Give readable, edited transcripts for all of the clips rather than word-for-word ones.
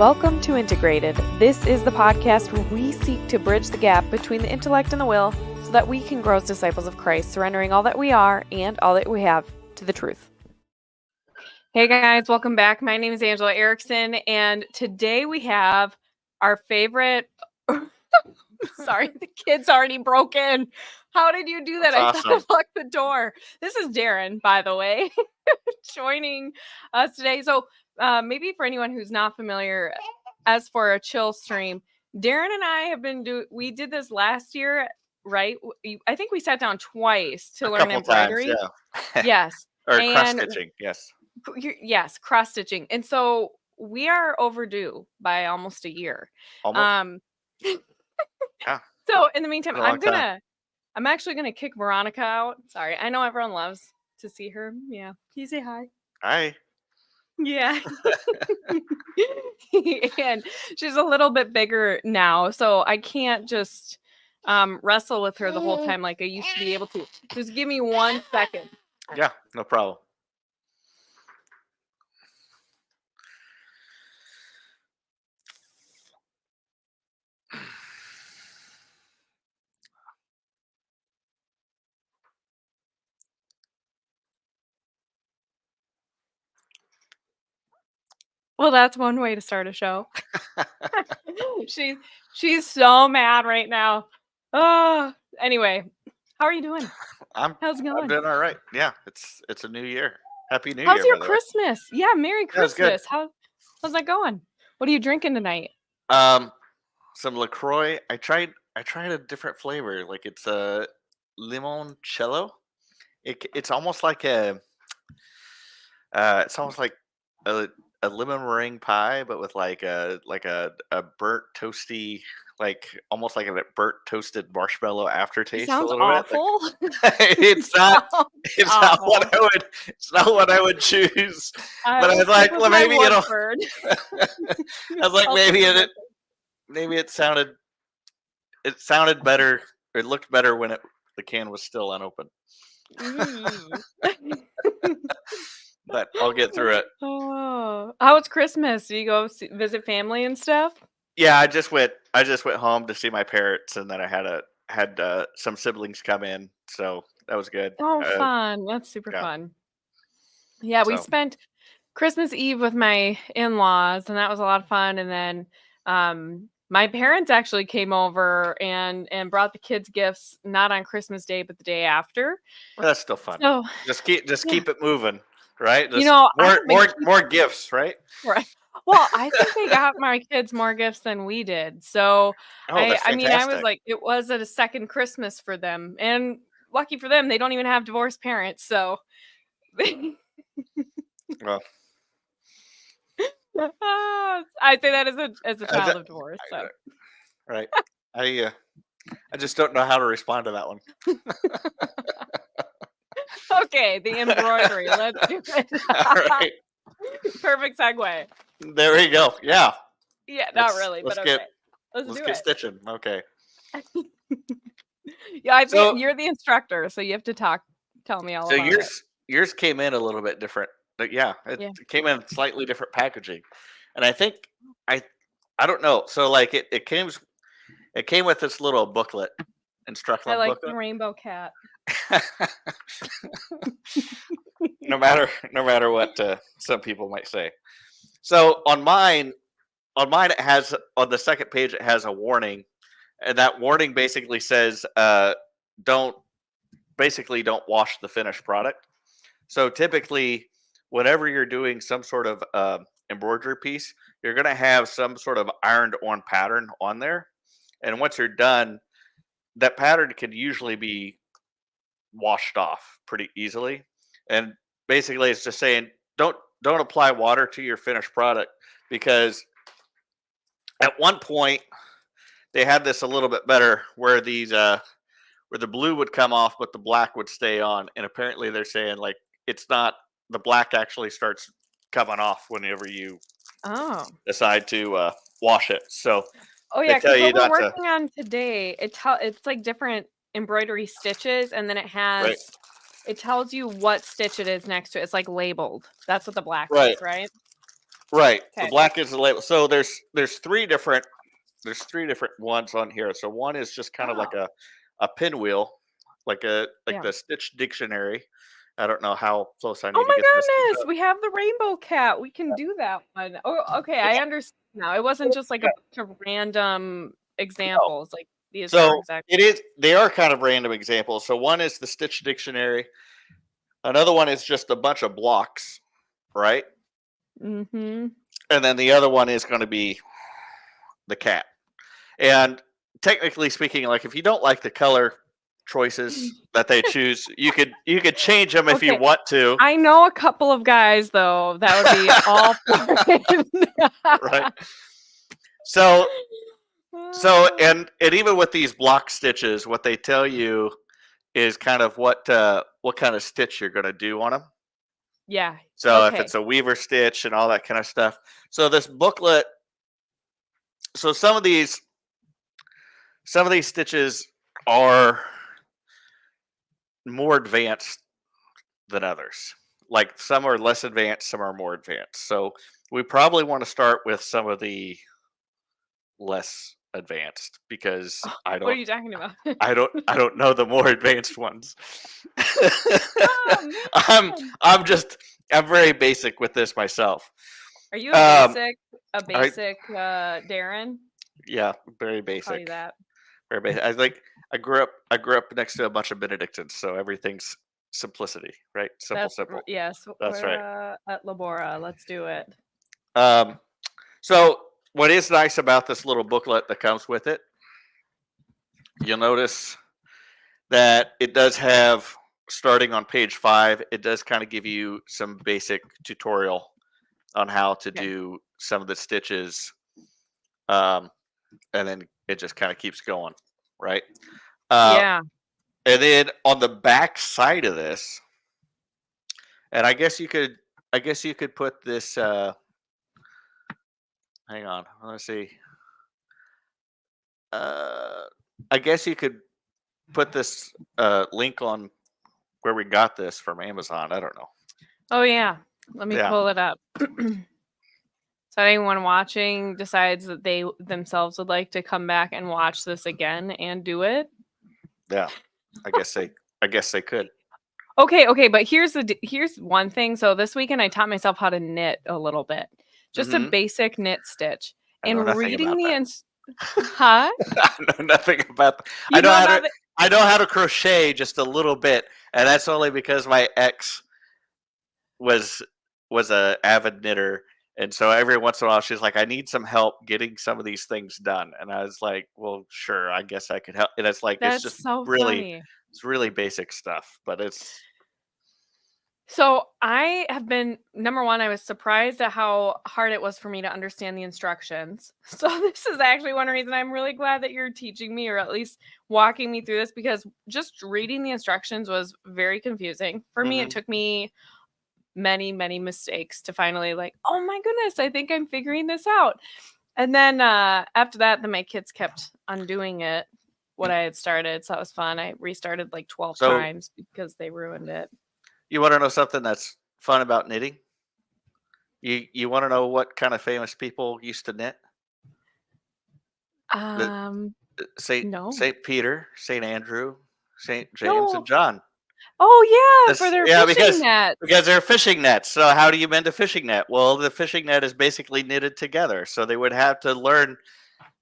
Welcome to Integrated. This is the podcast where we seek to bridge the gap between the intellect and the will so that we can grow as disciples of Christ, surrendering all that we are and all that we have to the truth. Hey guys, welcome back. My name is Angela Erickson, and today we have our favorite... Sorry, the kid's already broken. How did you do that? That's I thought awesome. I locked the door. This is Darren, by the way, joining us today. So maybe for anyone who's not familiar, as for a chill stream, Darren and I have been we did this last year, right? I think we sat down twice to learn embroidery. Times, yeah. Yes. Or And cross-stitching, yes. Yes, cross-stitching. And so we are overdue by almost a year. Almost. Yeah. So in the meantime, Been a long time. I'm actually gonna kick Veronica out. Sorry, I know everyone loves to see her. Yeah, can you say hi? Hi. Yeah. And she's a little bit bigger now, so I can't just wrestle with her the whole time like I used to be able to. Just give me 1 second. Yeah, no problem. Well, that's one way to start a show. She's so mad right now. Oh, anyway, how are you doing? How's it I'm going? doing all right. Yeah, it's a new year. Happy New How's Year, your by the way. Christmas? Yeah, Merry Yeah, it's good. Christmas. How's that going? What are you drinking tonight? Some LaCroix. I tried a different flavor. Like it's a limoncello. It's almost like it's almost like a lemon meringue pie, but with like a burnt toasty, like almost like a burnt toasted marshmallow It aftertaste a sounds little bit. awful. It's not Sounds it's not what awful. it's not what I would choose. I But I will was stick like, with well, my maybe it'll. Woodford. I was like, I'll stick with maybe it sounded better. It looked better when the can was still unopened. Woodford. But I'll get through it. Oh, how was Christmas? Do you go visit family and stuff? Yeah, I just went home to see my parents, and then I had some siblings come in, so that was good. Oh, fun. That's super Yeah. fun. Yeah, we So spent Christmas Eve with my in-laws, and that was a lot of fun. And then my parents actually came over and brought the kids gifts, not on Christmas Day, but the day after. well, that's still fun. So Just yeah, keep it moving, right? you Just know, I have been more gifts, right? right. Well, I think they got my kids more gifts than we did. So Oh, that's I mean, I was fantastic. like, it was a second Christmas for them, and lucky for them, they don't even have divorced parents. So. Well, I say that as a I child ju- of divorce. So. right. I just don't know how to respond to that one. Okay, the embroidery. Let's do it. All right. Perfect segue. There we go. Yeah. Yeah, not really, Let's but get okay. Let's do get it. stitching. Okay. Yeah, I think So you're the instructor, so you have to tell me all so about it. yours came in a little bit different. But yeah, it Yeah. came in slightly different packaging. And I think I don't know. So like it came with this little booklet, I instructional like the booklet. rainbow cat. no matter what some people might say. So on mine it has, on the second page it has a warning, and that warning basically says don't wash the finished product. So typically, whenever you're doing some sort of embroidery piece, you're going to have some sort of ironed on pattern on there, and once you're done, that pattern can usually be washed off pretty easily. And basically, it's just saying don't apply water to your finished product, because at one point they had this a little bit better where where the blue would come off but the black would stay on, and apparently they're saying like it's not, the black actually starts coming off whenever you decide to wash it. So Oh they yeah, tell because you what we're not to. working on today, it's like different embroidery stitches, and then Right. it tells you what stitch it is next to it. It's like labeled. That's what the black Right. is, right? Right. The Okay. black is the label. So there's three different ones on here. So one is just kind of like Oh, a pinwheel, like yeah. the Stitch Dictionary. I don't know how close I Oh need to my get this to goodness, we have the rainbow cat. We can do that one. Oh, okay, I understand now. It wasn't just like a bunch of random No. examples. Like these are So exact. it is. They are kind of random examples. So one is the Stitch Dictionary. Another one is just a bunch of blocks, right? Mm-hmm. And then the other one is going to be the cat. And technically speaking, like if you don't like the color choices that they choose, you could change them if you Okay, want to, I know a couple of guys though that would be all for right? it. So and even with these block stitches, what they tell you is kind of what kind of stitch you're going to do on them. Yeah. So if Okay. it's a weaver stitch and all that kind of stuff. So this booklet, so some of these stitches are more advanced than others. Like some are less advanced, some are more advanced. So we probably want to start with some of the less advanced because What are you talking about? I don't know the more advanced ones. Oh I'm man. I'm very basic with this myself. Are you Um a I basic Darren? yeah, very I'll call you basic. that. Very basic. I grew up next to a bunch of Benedictines, so everything's simplicity, right? Simple, simple. Yes, That's we're right. at Labora. Let's do it. Um so what is nice about this little booklet that comes with it, you'll notice that it does have, starting on page 5, it does kind of give you some basic tutorial on how to Okay. do some of the stitches, um, and then it just kind of keeps going, right? Uh, Yeah. and then on the back side of this, and I guess you could put this. Hang on, let's see. Uh, I guess you could put this link on where we got this from Amazon. I don't know. Oh yeah. Let me Yeah, pull it up. So anyone watching decides that they themselves would like to come back and watch this again and do it. yeah. I guess they could. Okay, but here's one thing. So this weekend I taught myself how to knit a little bit. Just a Hmm. basic knit stitch. I know And nothing reading about the that. huh? I know nothing about that. You know about I know how to crochet just a little bit, and that's only because my ex was a avid knitter, and so every once in a while she's like, "I need some help getting some of these things done," and I was like, "Well, sure, I guess I could help." And it's like That's so funny. it's really basic stuff, but it's So I have been number one, I was surprised at how hard it was for me to understand the instructions. So this is actually one reason I'm really glad that you're teaching me or at least walking me through this because just reading the instructions was very confusing. For me, it hmm took me many mistakes to finally like, oh my goodness, I think I'm figuring this out. And then after that, then my kids kept undoing it, what I had started. So that was fun. I restarted like 12 so times because they ruined it. you want to know something that's fun about knitting? You want to know what kind of famous people used to knit? The Um, no. Saint Peter, Saint Andrew, Saint James, and No. John. Oh, yeah, for This, their yeah, fishing nets. because they're fishing nets. So how do you mend a fishing net? Well, the fishing net is basically knitted together. So they would have to learn.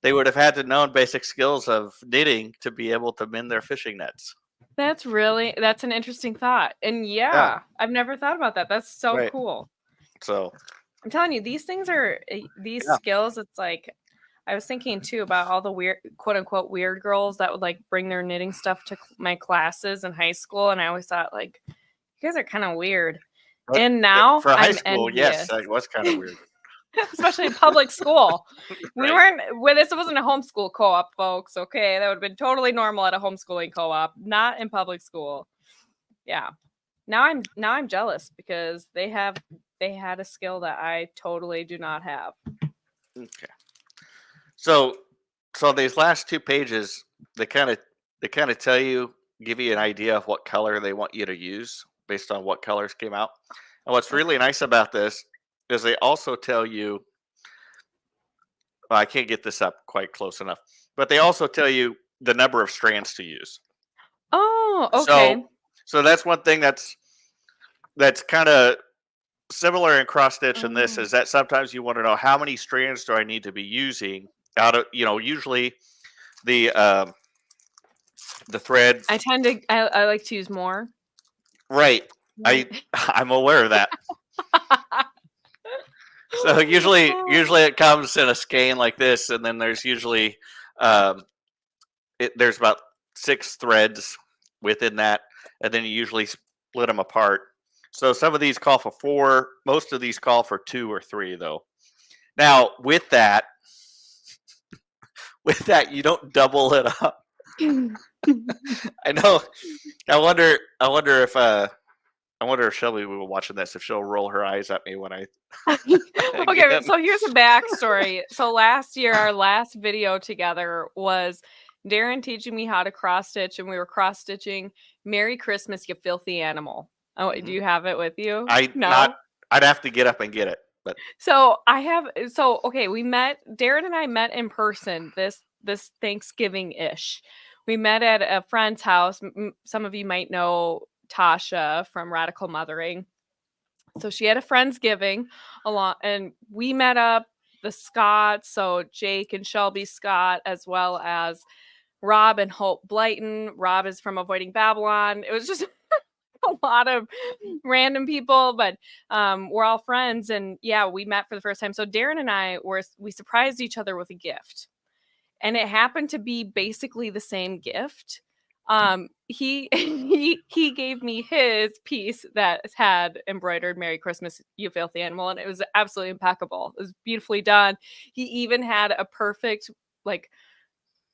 They would have had to know basic skills of knitting to be able to mend their fishing nets. That's an interesting thought. And Yeah, yeah, I've never thought about that. That's so right. cool. So I'm telling you, these things are these yeah, skills. It's like I was thinking too about all the weird, quote unquote, weird girls that would like bring their knitting stuff to my classes in high school, and I always thought like, you guys are kind of weird. but And now for high I'm school, yes, envious, that was kind of weird. especially in public school. We Right. weren't with this. It wasn't a homeschool co-op, folks. Okay, that would have been totally normal at a homeschooling co-op, not in public school. Yeah. Now I'm jealous because they had a skill that I totally do not have. Okay. So so these last two pages, they kind of tell you, give you an idea of what color they want you to use based on what colors came out. And what's really Okay. nice about this is they also tell you, well, I can't get this up quite close enough, but they also tell you the number of strands to use. Oh, okay. So that's one thing that's kind of similar in cross stitch in this Oh. is that sometimes you want to know how many strands do I need to be using out of, usually the thread. I like to use more. Right. I'm aware of that. So usually it comes in a skein like this, and then there's usually there's about 6 threads within that, and then you usually split them apart. So some of these call for 4, most of these call for 2 or 3 though. Now with that you don't double it up. I know. I wonder if Shelby will be watching this, if she'll roll her eyes at me when I Okay, so here's a backstory. So last year, our last video together was Darren teaching me how to cross stitch, and we were cross stitching "Merry Christmas, You Filthy Animal." Oh, do you have it with you? No. I'd have to get up and get it, but okay, Darren and I met in person this Thanksgiving-ish. We met at a friend's house. Some of you might know Tasha from Radical Mothering. So she had a Friendsgiving along, and we met up the Scotts, so Jake and Shelby Scott, as well as Rob and Hope Blyton. Rob is from Avoiding Babylon. It was just a lot of random people, but we're all friends, and yeah, we met for the first time. So Darren and we surprised each other with a gift, and it happened to be basically the same gift. He gave me his piece that had embroidered "Merry Christmas, You Filthy Animal," and it was absolutely impeccable. It was beautifully done. He even had a perfect like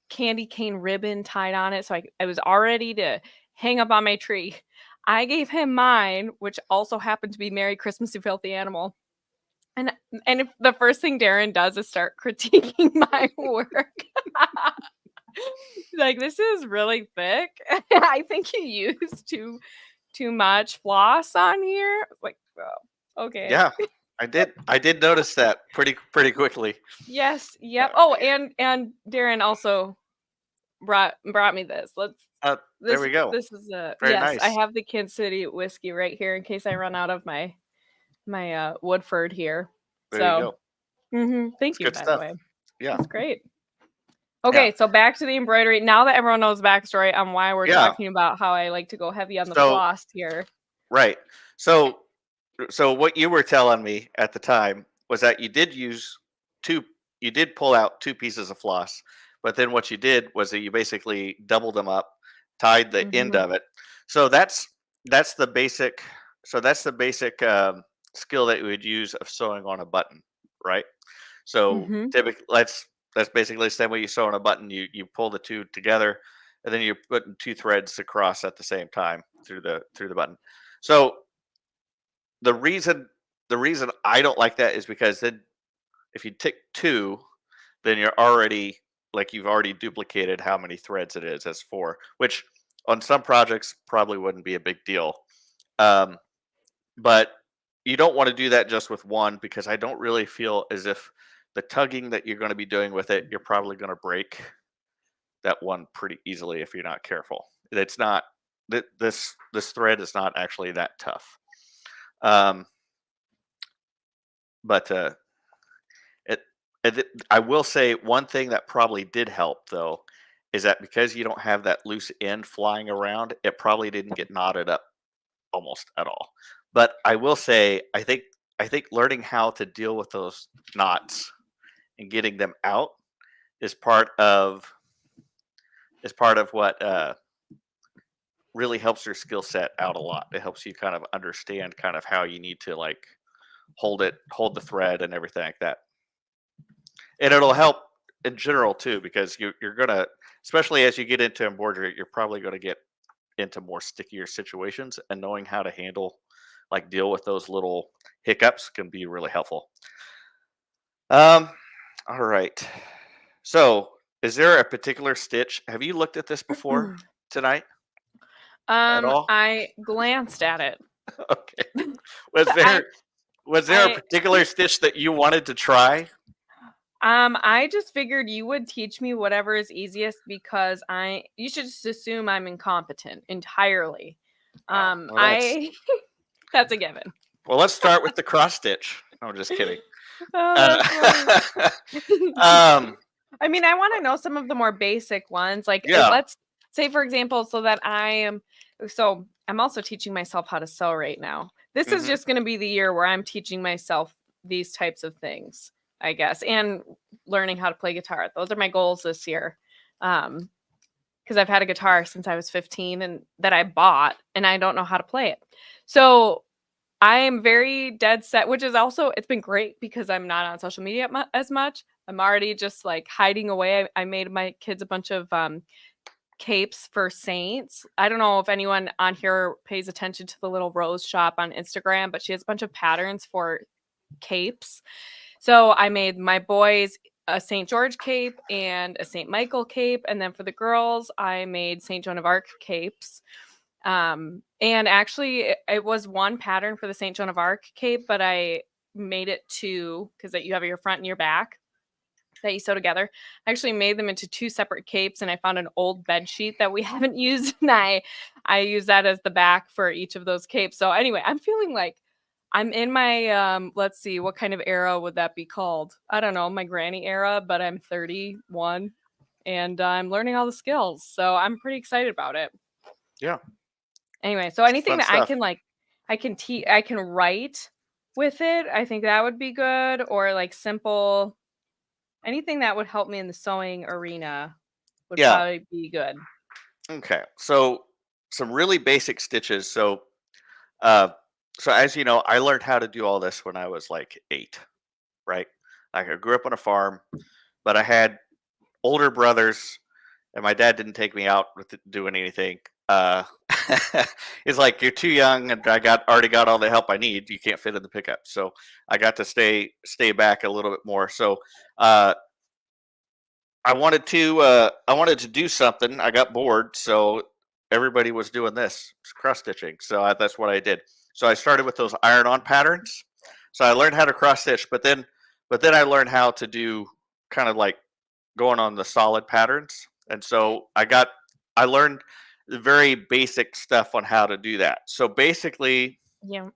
candy cane ribbon tied on it, so I was all ready to hang up on my tree. I gave him mine, which also happened to be "Merry Christmas, You Filthy Animal." And if the first thing Darren does is start critiquing my work. Like, this is really thick. I think you used too much floss on here. Like, oh, okay. yeah, I did notice that pretty quickly. Yes. Yep. Oh, and Darren also brought me this. There we go. This is Very yes. nice. I have the Kansas City whiskey right here in case I run out of my Woodford here. There you go. Thank you, good by stuff. the way. Yeah. That's great. Okay, so back to the embroidery. Now that everyone knows the backstory on why we're talking about how I like to go heavy on the floss here. Right. So what you were telling me at the time was that you did pull out 2 pieces of floss, but then what you did was that you basically doubled them up, tied the end of it. So that's the basic skill that you would use of sewing on a button, right? So typically that's basically the same way you sew on a button. You pull the 2 together, and then you're putting 2 threads across at the same time through the button. So the reason I don't like that is because then if you tick 2, then you've already duplicated how many threads it is as 4, which on some projects probably wouldn't be a big deal. But you don't want to do that just with 1, because I don't really feel as if the tugging that you're going to be doing with it, you're probably going to break that 1 pretty easily if you're not careful. It's not this thread is not actually that tough. But I will say one thing that probably did help though is that because you don't have that loose end flying around, it probably didn't get knotted up almost at all. But I will say I think learning how to deal with those knots and getting them out is part of what really helps your skill set out a lot. It helps you kind of understand kind of how you need to like hold the thread and everything like that. And it'll help in general too, because you're gonna, especially as you get into embroidery, you're probably going to get into more stickier situations, and knowing how to deal with those little hiccups can be really helpful. All right. So, is there a particular stitch? Have you looked at this before tonight? At all? I glanced at it. Okay. Was there Was there a particular stitch that you wanted to try? I just figured you would teach me whatever is easiest because you should just assume I'm incompetent entirely. That's a given. Well, let's start with the cross stitch. I'm just kidding. That's funny. I mean, I want to know some of the more basic ones. Like, let's say, for example, I'm also teaching myself how to sew right now. This is just going to be the year where I'm teaching myself these types of things, I guess, and learning how to play guitar. Those are my goals this year. Because I've had a guitar since I was 15 and that I bought, and I don't know how to play it. So I am very dead set, which is also, it's been great because I'm not on social media as much. I'm already just like hiding away. I made my kids a bunch of capes for saints. I don't know if anyone on here pays attention to the little rose shop on Instagram, but she has a bunch of patterns for capes. So I made my boys a St. George cape and a St. Michael cape. And then for the girls, I made St. Joan of Arc capes. And actually it was one pattern for the St. Joan of Arc cape, but I made it two because you have your front and your back that you sew together. I actually made them into two separate capes, and I found an old bed sheet that we haven't used, and I use that as the back for each of those capes. So anyway, I'm feeling like I'm in my let's see, what kind of era would that be called? I don't know, my granny era, but I'm 31 and I'm learning all the skills. So I'm pretty excited about it. Yeah. Anyway, so anything that I can write with it, I think that would be good, or like simple anything that would help me in the sewing arena would probably be good. Okay. So some really basic stitches. So as you know, I learned how to do all this when I was like 8, right? Like I grew up on a farm, but I had older brothers, and my dad didn't take me out with doing anything. It's like, you're too young, and I already got all the help I need. You can't fit in the pickup, so I got to stay back a little bit more. So I wanted to do something. I got bored, so everybody was doing this cross stitching. So that's what I did. So I started with those iron-on patterns. So I learned how to cross stitch, but then I learned how to do kind of like going on the solid patterns. And so I learned the very basic stuff on how to do that. So basically, there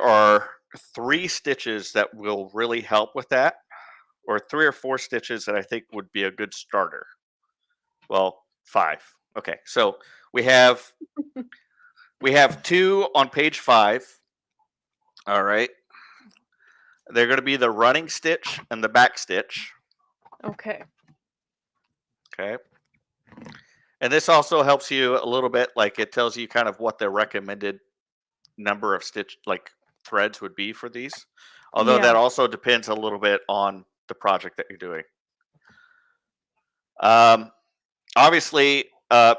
are 3 stitches that will really help with that, or 3 or 4 stitches that I think would be a good starter. Well, 5. Okay, so we have 2 on page 5. All right. They're going to be the running stitch and the back stitch. Okay. Okay. And this also helps you a little bit, like it tells you kind of what the recommended number of threads would be for these. Although that also depends a little bit on the project that you're doing. Obviously,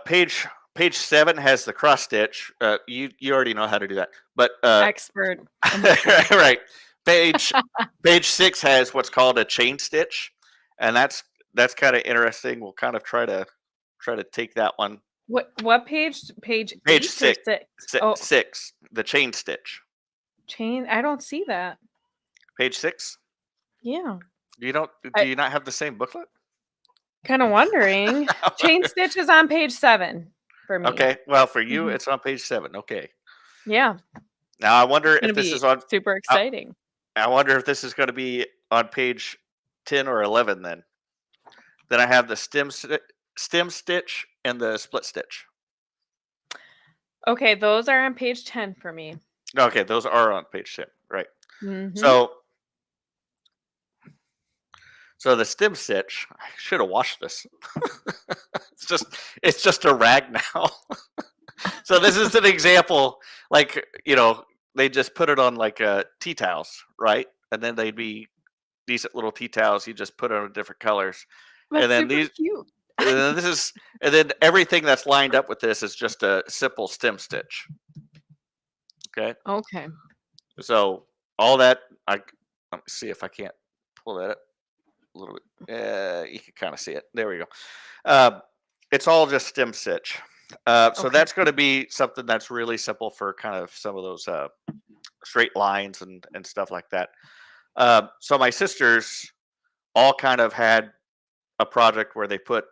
page 7 has the cross stitch. You already know how to do that, but expert. Right. Page 6 has what's called a chain stitch, and that's kind of interesting. We'll kind of try to take that one. What page? Page 6. 6. The chain stitch. Chain. I don't see that. Page 6. Yeah. Do you not have the same booklet? Kind of wondering. Chain stitch is on page 7 for me. Okay. Well, for you, it's on page 7. Okay. Yeah. Now I wonder if this is on super exciting. I wonder if this is going to be on page 10 or 11 then. Then I have the stem stitch and the split stitch. Okay, those are on page 10 for me. Okay, those are on page 10, right? Mm-hmm. So the stem stitch, I should have washed this. it's just a rag now. So this is an example, like, they just put it on like tea towels, right? And then they'd be decent little tea towels. You just put it on different colors. That's and then super cute. and then everything that's lined up with this is just a simple stem stitch. Okay. Okay. So all that, let me see if I can't pull that up a little bit. You can kind of see it. There we go. It's all just stem stitch. So Okay. that's going to be something that's really simple for kind of some of those straight lines and stuff like that. So my sisters all kind of had a project where they put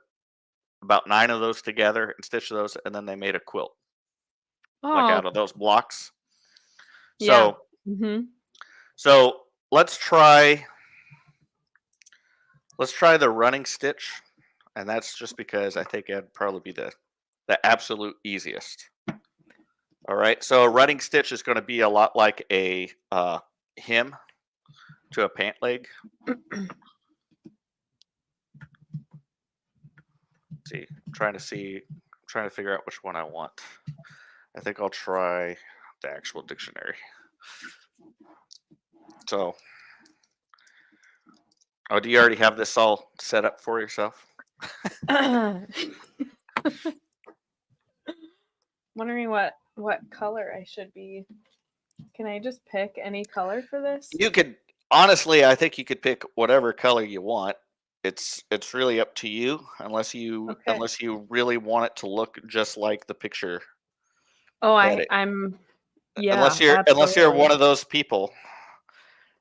about 9 of those together and stitched those, and then they made a quilt like Oh, out of those blocks. yeah. So Mm-hmm. so let's try the running stitch, and that's just because I think it'd probably be the absolute easiest. All right. So a running stitch is going to be a lot like a hem to a pant leg. I'm trying to figure out which one I want. I think I'll try the actual dictionary. So, oh, do you already have this all set up for yourself? Wondering what color I should be. Can I just pick any color for this? You could honestly, I think you could pick whatever color you want. It's really up to you, unless you Okay. unless you really want it to look just like the picture Oh, that it. I'm yeah, Unless you're absolutely. one of those people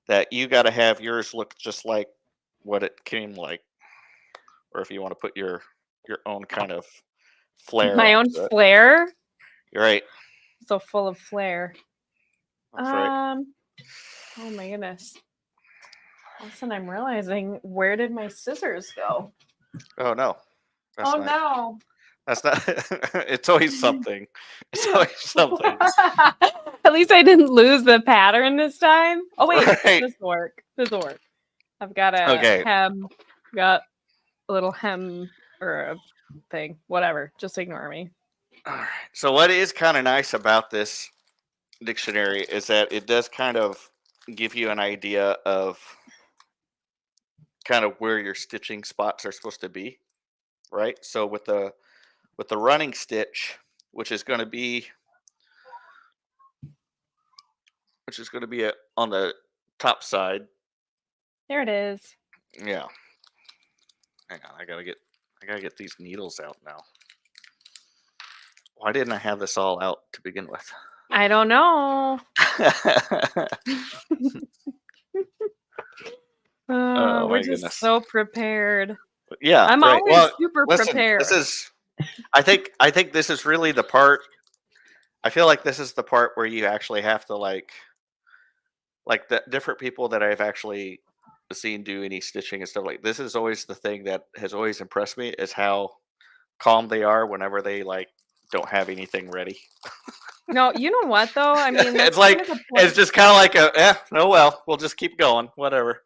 that you got to have yours look just like what it came like, or if you want to put your own kind of flair My own onto it. flair. You're right. So full of flair. That's right. Oh my goodness. All of a sudden I'm realizing, where did my scissors go? Oh no, that's Oh not. no. That's not. It's always something. It's always something. At least I didn't lose the pattern this time. Oh wait, Right. this will work. This will work. I've got a Okay. hem. Got a little hem or a thing. Whatever. Just ignore me. All right. So what is kind of nice about this dictionary is that it does kind of give you an idea of kind of where your stitching spots are supposed to be, right? So with the running stitch, which is going to be on the top side. There it is. Yeah. Hang on, I gotta get these needles out now. Why didn't I have this all out to begin with? I don't know. Oh We're my just goodness. so prepared. Yeah, I'm right. always Well, super listen, prepared. I think this is really the part. I feel like this is the part where you actually have to like the different people that I've actually seen do any stitching and stuff like this is always the thing that has always impressed me is how calm they are whenever they like don't have anything ready. No, you know what though? I mean, It's that's like kind of the it's point. just kind of like oh well, we'll just keep going, whatever.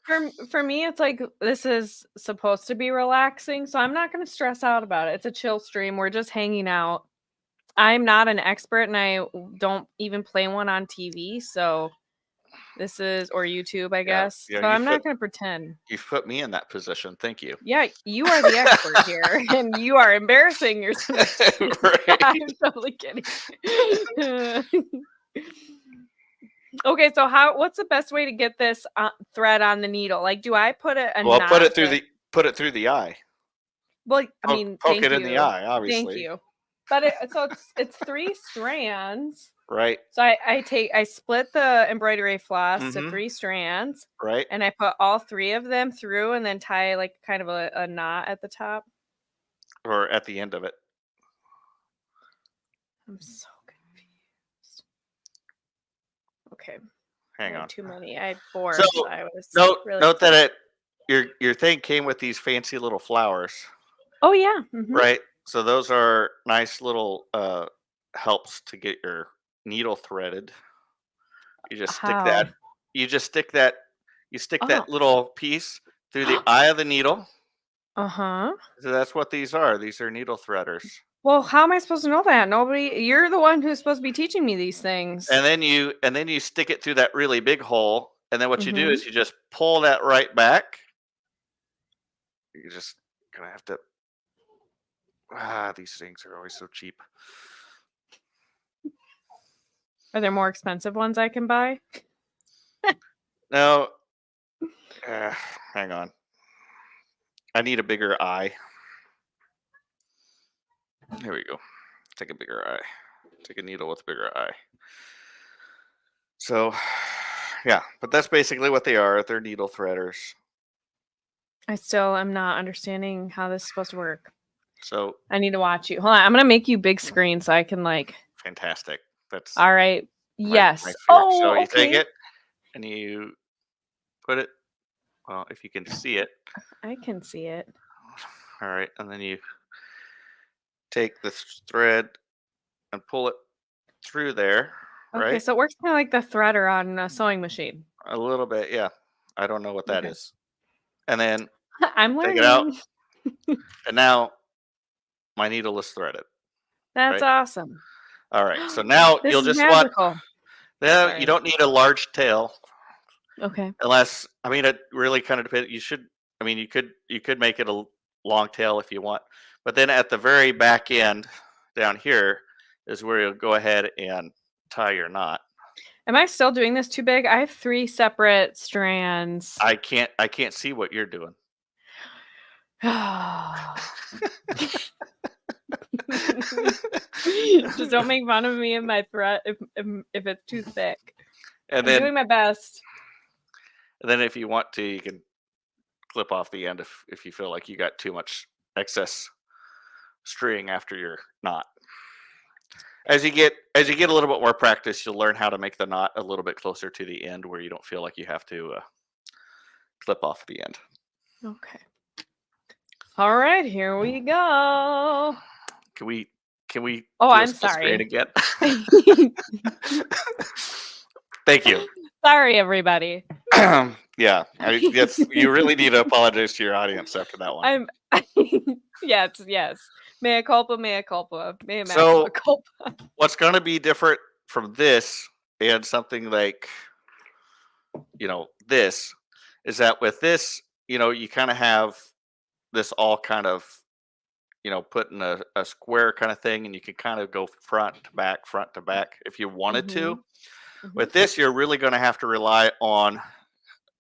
For me, it's like this is supposed to be relaxing, so I'm not going to stress out about it. It's a chill stream. We're just hanging out. I'm not an expert, and I don't even play one on TV, so this is or YouTube, I Yeah, guess. yeah. So I'm not going to pretend. You've put me in that position. Thank you. Yeah, you are the expert here, and you are embarrassing yourself. Right. I'm totally kidding. Okay, so what's the best way to get this thread on the needle? Like, do I put a Well, knot? put it through the eye. Well, I mean, Poke thank it in the you. eye, Thank obviously. you. But it's 3 strands. Right. So I split the embroidery floss to Mm-hmm. 3 strands, Right. and I put all 3 of them through, and then tie like kind of a knot at the top. Or at the end of it. I'm so confused. Okay. Hang I had on. too many. I had 4. So So I was really note that your thing came with these fancy little flowers, Oh yeah. Mhm. right? So those are nice little helps to get your needle threaded. You just stick How? that. You just stick that. You stick Oh. that little piece through the eye of the needle. Uh-huh. So that's what these are. These are needle threaders. Well, how am I supposed to know that? You're the one who's supposed to be teaching me these things. And then you stick it through that really big hole. And then what you do Mhm. is you just pull that right back. You're just gonna have to. These things are always so cheap. Are there more expensive ones I can buy? No, hang on. I need a bigger eye. Here we go. take a bigger eye. Take a needle with a bigger eye. So, yeah, but that's basically what they are. They're needle threaders. I still am not understanding how this is supposed to work. So I need to watch you. Hold on, I'm gonna make you big screen so I can like. fantastic. That's All right. my Yes. favorite. Oh, So you okay. take it and you put it. Well, if you can see it. I can see it. All right, and then you take this thread and pull it through there. Okay, Right. so it works kind of like the threader on a sewing machine. A little bit, yeah. I don't know what that Okay. is. And then I'm take it out, learning. and now my needle is threaded. That's Right. awesome. All right. So now This you'll is just magical. Now Sorry. you don't need a large tail, Okay. unless I mean it really kind of depends. You should. I mean you could make it a long tail if you want, but then at the very back end down here is where you'll go ahead and tie your knot. Am I still doing this too big? I have 3 separate strands. I can't see what you're doing. Just don't make fun of me and my thread if it's too thick. And I'm then doing my best. And then if you want to, you can clip off the end if you feel like you got too much excess string after your knot. As you get a little bit more practice, you'll learn how to make the knot a little bit closer to the end where you don't feel like you have to clip off the end. Okay. All right, here we go. Can we Oh, do a I'm split screen sorry. again? Thank you. Sorry, everybody. Yeah, you really need to apologize to your audience after that one. Yes. Mea culpa, mea culpa, mea So, culpa. What's going to be different from this and something like, this is that with this, you kind of have this all kind of, put in a square kind of thing, and you can kind of go front to back if you wanted to. With this, you're really going to have to rely on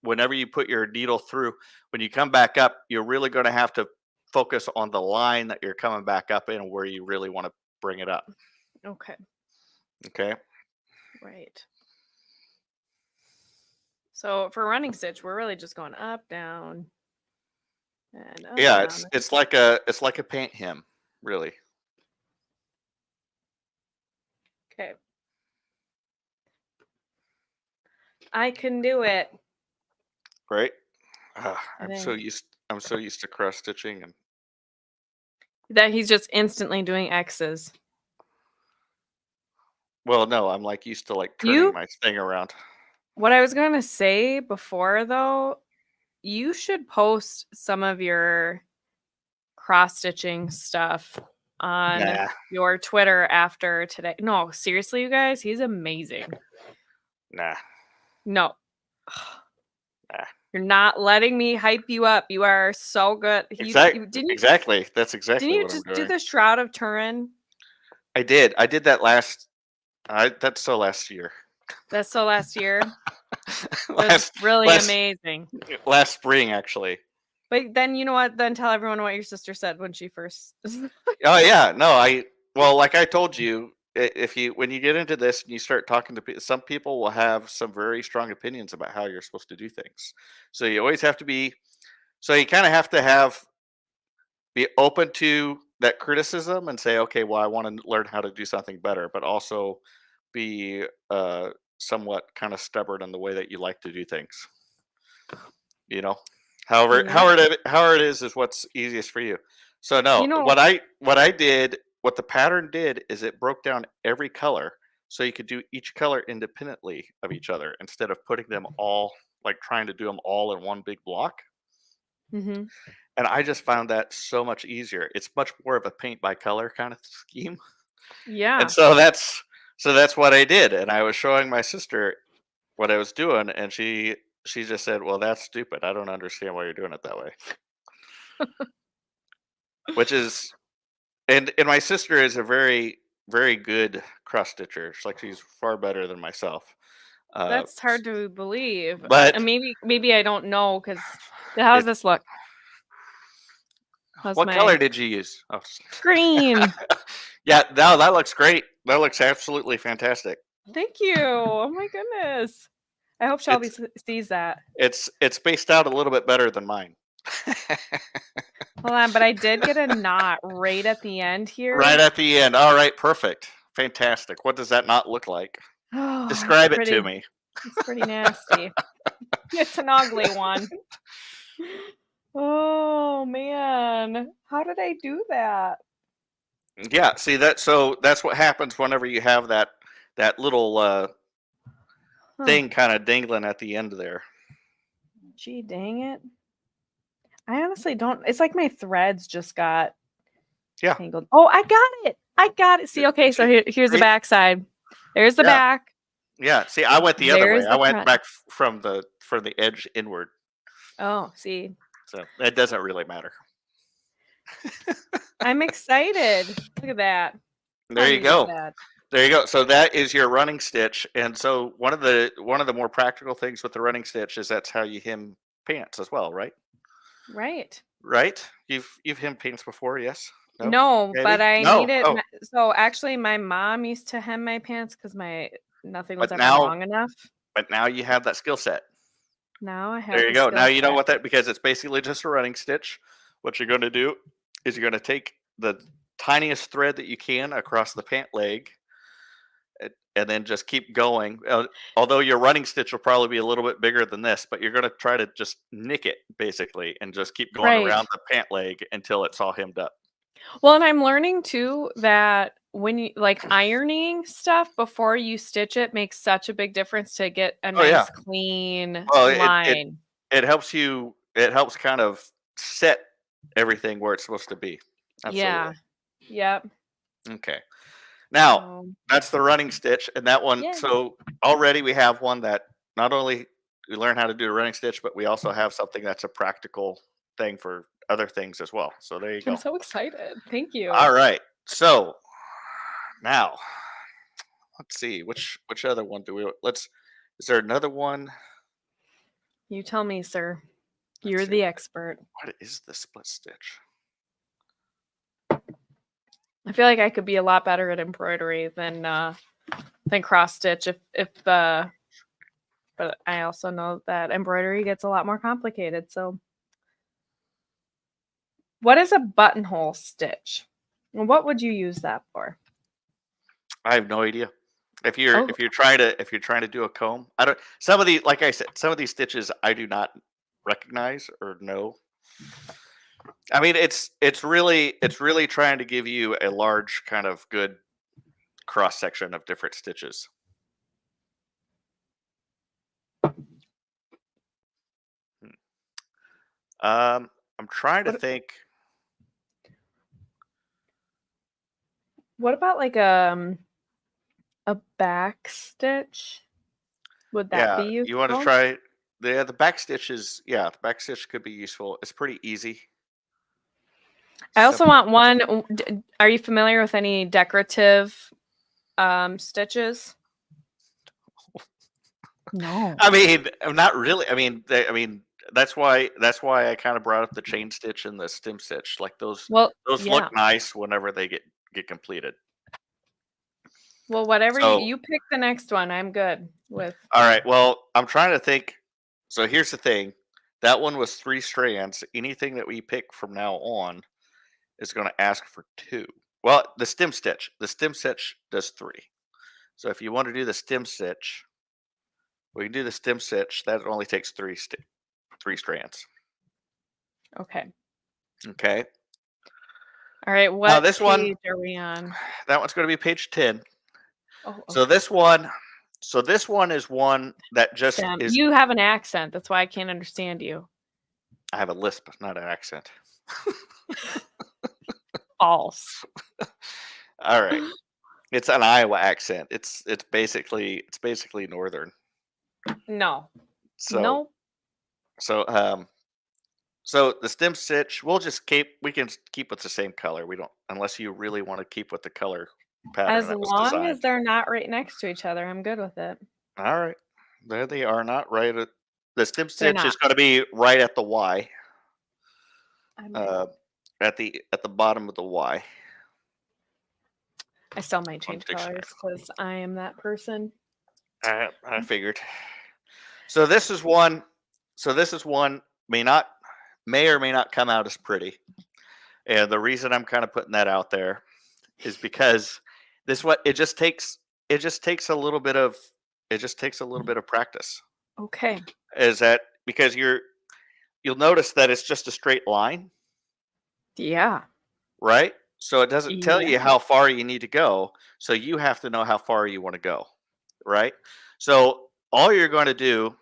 whenever you put your needle through, when you come back up, you're really going to have to focus on the line that you're coming back up in where you really want to bring it up. Okay. Right. So for running stitch, we're really just going up, down, and up, Yeah, down. it's like a paint hem, really. Okay. I can do it. Right? I'm so used to cross stitching and that he's just instantly doing X's. well, no, I'm like used to like turning my thing around. What I was gonna say before though, you should post some of your cross stitching stuff on your Twitter after today. No, seriously, you guys, he's amazing. Nah. No. Nah. You're not letting me hype you up. You are so good. Exactly. That's exactly didn't you what just I'm doing. do the Shroud of Turin? I did. I did that last year. That's so last year. That's really amazing. Last spring, actually. But then you know what? Then tell everyone what your sister said when she first. Oh yeah, no, like I told you, when you get into this and you start talking to people, some people will have some very strong opinions about how you're supposed to do things. So you always have to be. So you kind of have to be open to that criticism and say, okay, well, I want to learn how to do something better, but also be somewhat kind of stubborn in the way that you like to do things. However it is what's easiest for you. So no, what the pattern did is it broke down every color so you could do each color independently of each other instead of putting them all, like trying to do them all in one big block. Mm-hmm. And I just found that so much easier. It's much more of a paint by color kind of scheme. Yeah. And so that's what I did. And I was showing my sister what I was doing, and she just said, "Well, that's stupid. I don't understand why you're doing it that way." Which is, and my sister is a very, very good cross stitcher. She's far better than myself. That's hard to believe. But maybe I don't know because how does this look? Was What my color did you use? Oh. green. Yeah, no, that looks great. That looks absolutely fantastic. Thank you. Oh my goodness. I hope Shelby sees that. It's spaced out a little bit better than mine. Hold on, but I did get a knot right at the end here. Right at the end. All right, perfect. Fantastic. What does that knot look like? Oh, Describe it to me. It's pretty nasty. It's an ugly one. Oh man. How did I do that? Yeah, see that. So that's what happens whenever you have that little thing kind of dangling at the end there. Gee, dang it. I honestly don't. It's like my threads just got tangled. Oh, I got it. See, okay, so here's the back side. There's the back. Yeah, see, I went the other way. I went back from the edge inward. Oh, see. So it doesn't really matter. I'm excited. Look at that. There you go. There you go. So that is your running stitch. And so one of the more practical things with the running stitch is that's how you hem pants as well, right? Right. Right? You've hemmed pants before, yes? No, but I needed. So actually, my mom used to hem my pants because nothing was ever long enough. But now you have that skill set. Now I have. There you go. Now you know what that, because it's basically just a running stitch. What you're going to do is you're going to take the tiniest thread that you can across the pant leg, and then just keep going. Although your running stitch will probably be a little bit bigger than this, but you're going to try to just nick it basically and just keep going around the pant leg until it's all hemmed up. Well, and I'm learning too that when you ironing stuff before you stitch it makes such a big difference to get a nice clean line. It helps you. It helps kind of set everything where it's supposed to be. Absolutely. Yeah. Yep. Okay. Now that's the running stitch, and that one. So already we have one that not only we learn how to do a running stitch, but we also have something that's a practical thing for other things as well. So there you go. I'm so excited. Thank you. All right. So now let's see which other one do we is there another one? You tell me, sir. You're the expert. What is the split stitch? I feel like I could be a lot better at embroidery than cross stitch but I also know that embroidery gets a lot more complicated. So what is a buttonhole stitch? And what would you use that for? I have no idea. If you're trying to do a comb, I don't. Some of like I said, some of these stitches I do not recognize or know. I mean, it's really trying to give you a large kind of good cross section of different stitches. I'm trying to think. What about like a back stitch? Would that be useful? You want to try the back stitches? Yeah, the back stitch could be useful. It's pretty easy. I also want one. Are you familiar with any decorative stitches? No. I mean, not really. I mean, that's why I kind of brought up the chain stitch and the stem stitch. Like those look nice whenever they get completed. Well, whatever you pick the next one, I'm good with. All right. Well, I'm trying to think. So here's the thing. That one was 3 strands. Anything that we pick from now on is going to ask for 2. Well, the stem stitch does 3. So if you want to do the stem stitch, we can do the stem stitch. That only takes 3 strands. Okay. Okay. All right. What page are we on? That one's going to be page 10. Oh, okay. So this one is one that just is. You have an accent. That's why I can't understand you. I have a lisp, not an accent. False. All right. It's an Iowa accent. It's basically northern. No. So the stem stitch, we can keep with the same color. We don't, unless you really want to keep with the color pattern. As long as they're not right next to each other, I'm good with it. All right. There they are, not right at the stem stitch is going to be right at the Y. at the bottom of the Y. I still might change colors because I am that person. I figured. So this is one. May or may not come out as pretty. And the reason I'm kind of putting that out there is because it just takes a little bit of practice. Okay. Is that because you'll notice that it's just a straight line, Yeah. right? So it doesn't tell you how far you need to go. So you have to know how far you want to go, right? So all you're going to do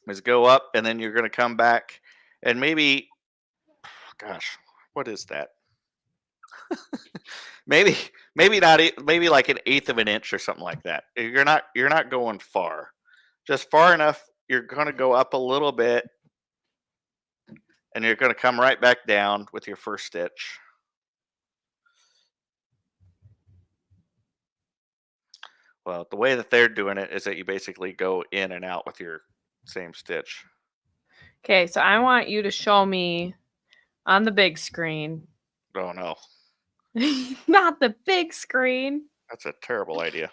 is go up, and then you're going to come back, and maybe, gosh, what is that? maybe not, maybe like an eighth of an inch or something like that. You're not going far, just far enough. You're going to go up a little bit, and you're going to come right back down with your first stitch. Well, the way that they're doing it is that you basically go in and out with your same stitch. Okay, so I want you to show me on the big screen. Oh no. Not the big screen. That's a terrible idea.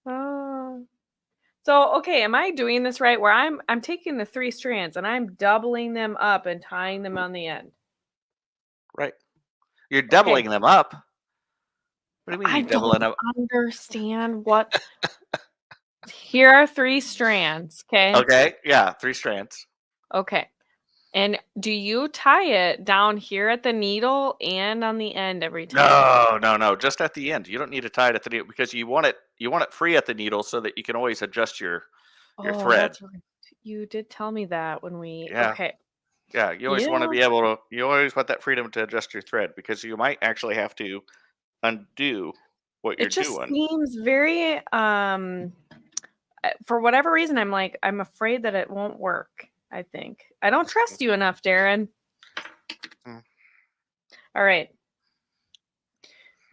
Oh. So, okay, am I doing this right where I'm taking the 3 strands and I'm doubling them up and tying them on the end? Right. You're doubling them up. What do you mean I you're doubling don't up? understand what. Here are 3 strands, okay? Okay, yeah, 3 strands. Okay. And do you tie it down here at the needle and on the end every time? No, just at the end. You don't need to tie it at the needle because you want it free at the needle so that you can always adjust your thread. That's right. You did tell me that when we Yeah. okay. Yeah, you always want to be able to. You always want that freedom to adjust your thread because you might actually have to undo what you're It just doing. seems very for whatever reason I'm afraid that it won't work. I think. I don't trust you enough, Darren. Mm. All right.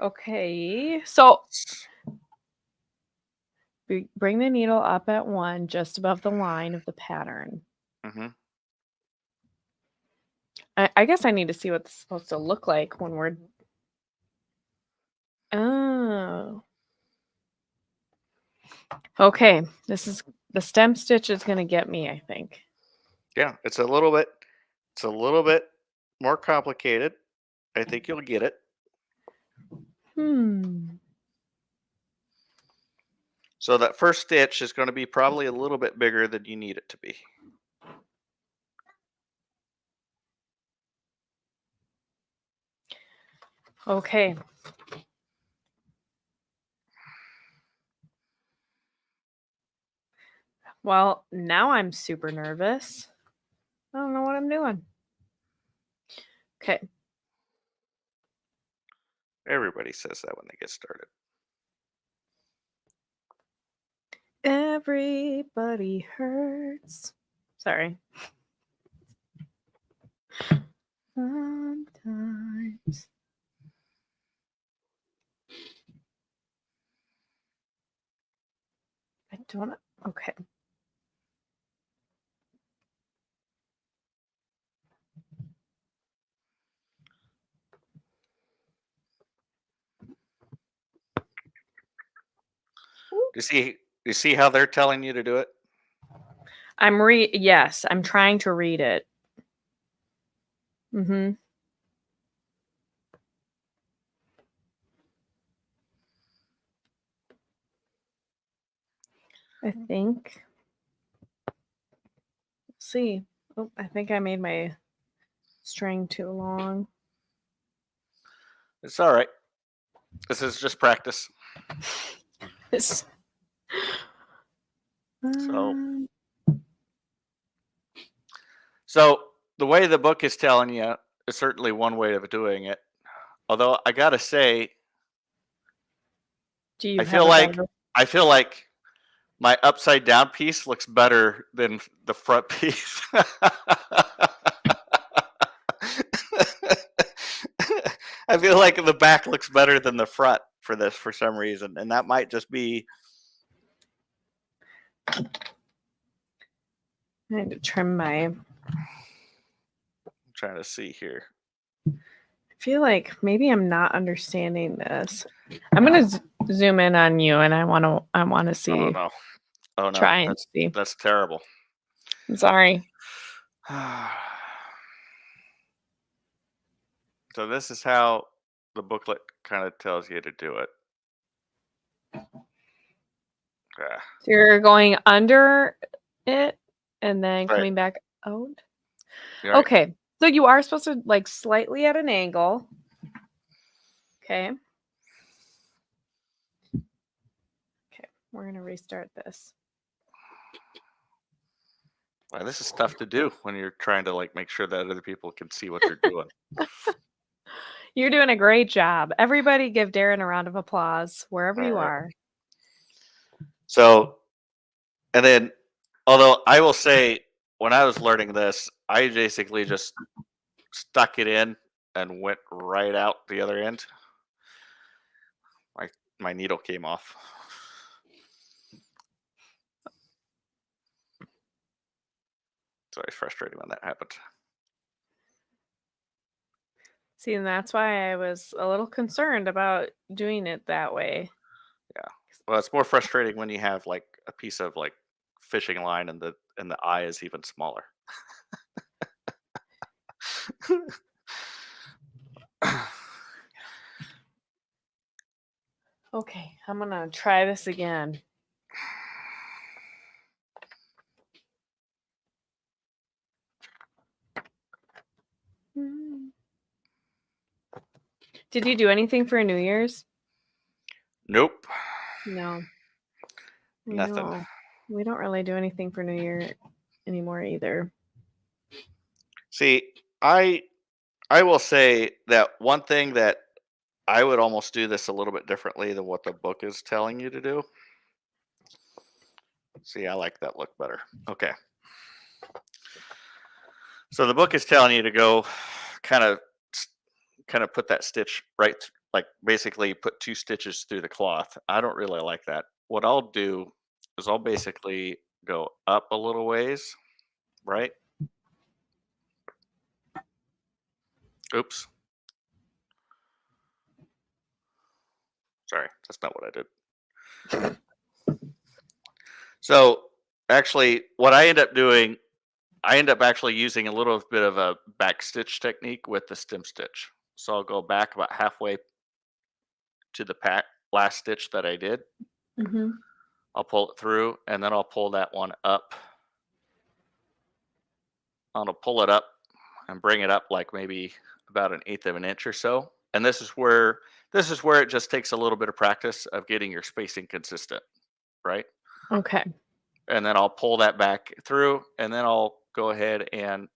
Okay. So bring the needle up at 1 just above the line of the pattern. Mm-hmm. I guess I need to see what this is supposed to look like when we're. Oh. Okay. This is the stem stitch is going to get me, I think. Yeah, it's a little bit more complicated. I think you'll get it. So that first stitch is going to be probably a little bit bigger than you need it to be. Okay. Well, now I'm super nervous. I don't know what I'm doing. Okay. Everybody says that when they get started. Everybody hurts. Sorry. Sometimes. I don't. Okay. You see how they're telling you to do it? Yes, I'm trying to read it. Mm-hmm. I think. Let's see. Oh, I think I made my string too long. It's all right. This is just practice. So the way the book is telling you is certainly one way of doing it. Although I gotta say, I feel like my upside down piece looks better than the front piece. I feel like the back looks better than the front for this for some reason, and that might just be. I need to trim my. trying to see here. I feel like maybe I'm not understanding this. I'm gonna zoom in on you, and I want to see. Oh no! Try and see. That's terrible. I'm sorry. So this is how the booklet kind of tells you to do it. Yeah. So you're going under it and then Right. coming back out. Right. Okay, so you are supposed to like slightly at an angle. Okay. Okay, we're gonna restart this. Wow, this is tough to do when you're trying to like make sure that other people can see what you're doing. You're doing a great job. Everybody give Darren a round of applause wherever you are. So, and then, although I will say, when I was learning this, I basically just stuck it in and went right out the other end. My needle came off. It's always frustrating when that happened. See, and that's why I was a little concerned about doing it that way. Yeah. Well, it's more frustrating when you have like a piece of like fishing line and the eye is even smaller. Okay, I'm gonna try this again. Did you do anything for New Year's? Nope. No. Nothing. No. We don't really do anything for New Year anymore either. See, I will say that one thing that I would almost do this a little bit differently than what the book is telling you to do. See, I like that look better. Okay. So the book is telling you to go kind of put that stitch right, like basically put 2 stitches through the cloth. I don't really like that. What I'll do is I'll basically go up a little ways, right? Oops. Sorry, that's not what I did. So actually, what I end up doing, I end up actually using a little bit of a back stitch technique with the stem stitch. So I'll go back about halfway to the last stitch that I did. Mm-hmm. I'll pull it through, and then I'll pull that one up. I'll pull it up and bring it up like maybe about 1/8 of an inch or so. And this is where it just takes a little bit of practice of getting your spacing consistent, right? Okay. And then I'll pull that back through, and then I'll go ahead and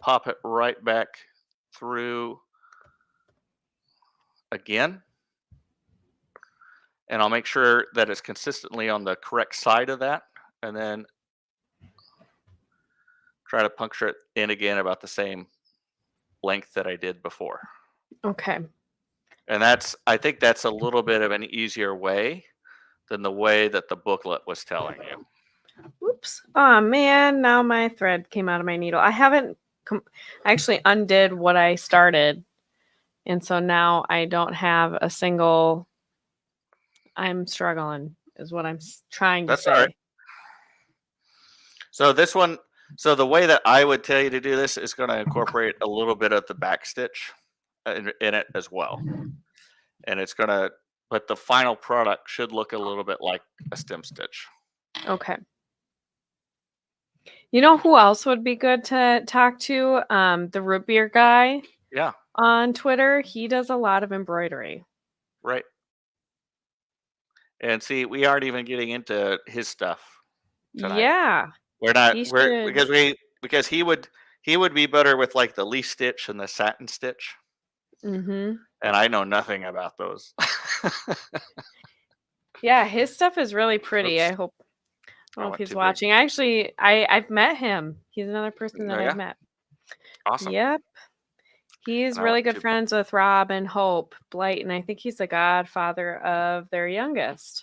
pop it right back through again. And I'll make sure that it's consistently on the correct side of that, and then try to puncture it in again about the same length that I did before. Okay. And I think that's a little bit of an easier way than the way that the booklet was telling you. Oops. Oh man, now my thread came out of my needle. I haven't I actually undid what I started. And so now I don't have a single. I'm struggling is what I'm trying to That's say. all right. So this one, so the way that I would tell you to do this is going to incorporate a little bit of the back stitch in it as well. And it's going to, but the final product should look a little bit like a stem stitch. Okay. You know who else would be good to talk to? The root beer guy. Yeah. On Twitter. He does a lot of embroidery. Right. And see, we aren't even getting into his stuff tonight. Yeah. We're not because he would be better with like the leaf stitch and the satin stitch. Mm-hmm. And I know nothing about those. Yeah, his stuff is really pretty. Oops. I hope he's watching. Actually, I've met him. He's another person that I've met. Awesome. Yep. He's really good friends with Rob and Hope Blight, and I think he's the godfather of their youngest.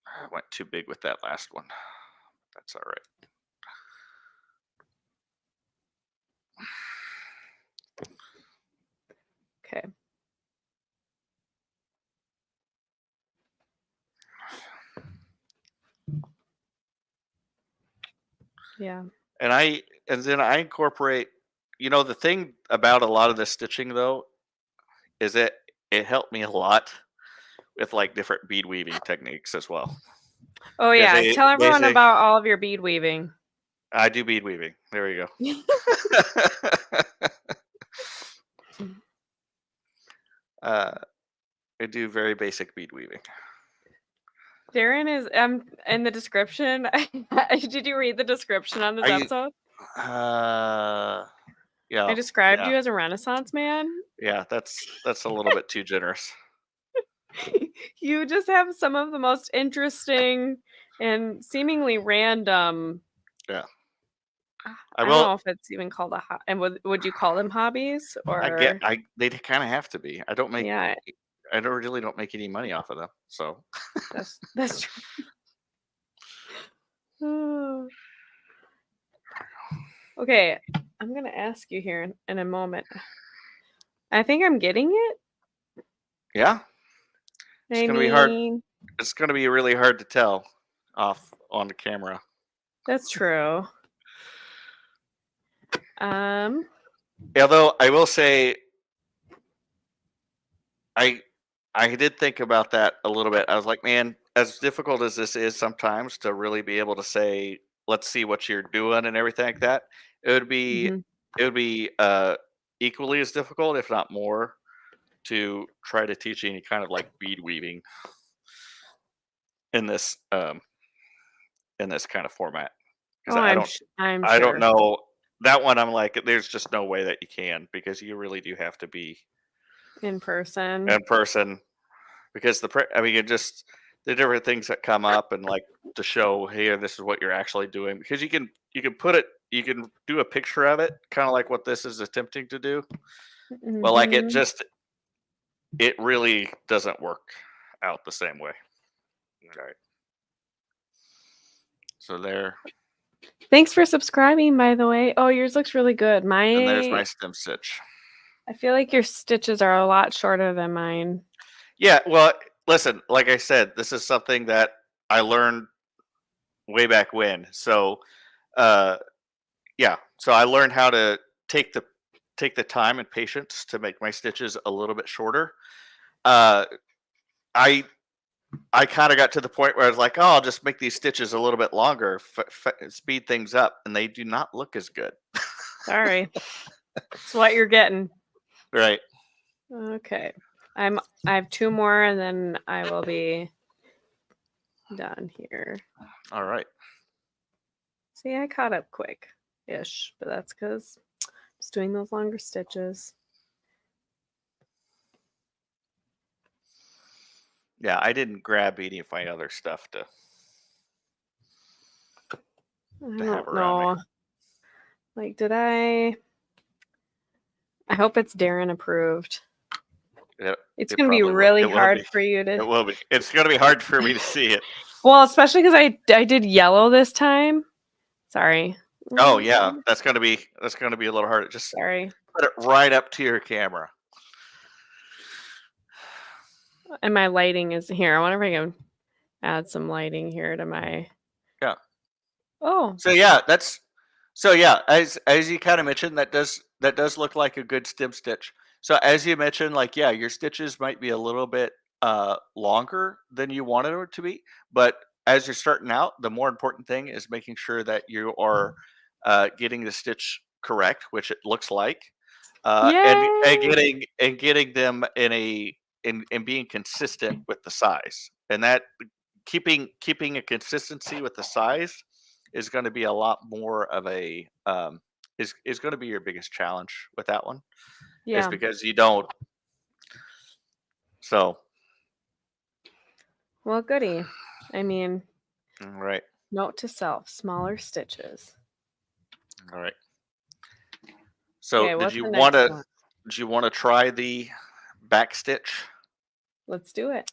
I went too big with that last one. That's all right. Okay. Yeah. And then I incorporate, the thing about a lot of the stitching though is that it helped me a lot with like different bead weaving techniques as well. Oh Because yeah. Tell they everyone say about all of your bead weaving. I do bead weaving. There you go. I do very basic bead weaving. Darren is in the description. Did you read the description on this Are you? episode? Yeah. I described Yeah. you as a Renaissance man. Yeah. That's a little bit too generous. You just have some of the most interesting and seemingly random. Yeah. I don't know if it's even called a and would you call them hobbies or? They kind of have to be. I don't Yeah, really don't make any money off of them. So that's true. Okay, I'm gonna ask you here in a moment. I think I'm getting it. yeah, it's I gonna be hard. mean, It's gonna be really hard to tell off on the camera. that's true. Although I will say, I did think about that a little bit. I was like, man, as difficult as this is sometimes to really be able to say, let's see what you're doing and everything like that, it would be Mhm. equally as difficult, if not more, to try to teach any kind of like bead weaving in this kind of format. Oh, Because I'm I don't sure know that one. I'm like, there's just no way that you can, because you really do have to be in person. in person. Because it just the different things that come up, and like to show here, this is what you're actually doing. Because you can do a picture of it, kind of like what this is attempting to do. But like Mhm. it really doesn't work out the same way. All right. So there, Thanks for subscribing, by the way. Oh, yours looks really good. and there's my stem stitch. I feel like your stitches are a lot shorter than mine. Yeah, well, listen, like I said, this is something that I learned way back when. So, yeah, so I learned how to take the time and patience to make my stitches a little bit shorter. Uh, I I kind of got to the point where I was like, oh, I'll just make these stitches a little bit longer, speed things up, and they do not look as good. Sorry. That's what you're getting. Right. Okay. I have 2 more and then I will be done here. All right. See, I caught up quick-ish, but that's because I was doing those longer stitches. Yeah, I didn't grab any of my other stuff to I have don't around me. know. Like, did I hope it's Darren approved. It's going to be really hard for you to. It will be. It's going to be hard for me to see it. Well, especially because I did yellow this time. Sorry. Oh yeah, that's going to be a little hard. Just Sorry. put it right up to your camera. And my lighting is here. I wonder if I can add some lighting here to my. Yeah. Oh. So yeah, as you kind of mentioned, that does look like a good stem stitch. So as you mentioned, like, yeah, your stitches might be a little bit longer than you wanted it to be, but as you're starting out, the more important thing is making sure that you are getting the stitch correct, which it looks like, and getting them in being consistent with the size, and that keeping a consistency with the size is going to be a lot more of a is going to be your biggest challenge with that one. Yeah. Is because you don't. So. Well, goody. I mean. All right. Note to self: smaller stitches. All right. So Okay, did you want to try the back stitch? Let's do it.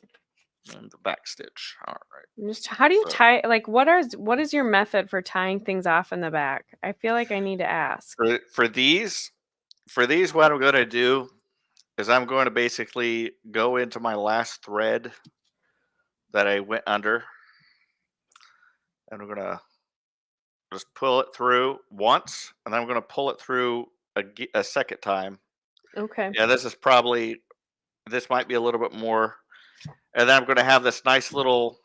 And the back stitch. All right. Just how do you So- tie? Like, what is your method for tying things off in the back? I feel like I need to ask. For these, what I'm going to do is I'm going to basically go into my last thread that I went under, and I'm going to just pull it through once, and then I'm going to pull it through a second time. Okay. Yeah, this might be a little bit more, and then I'm going to have this nice little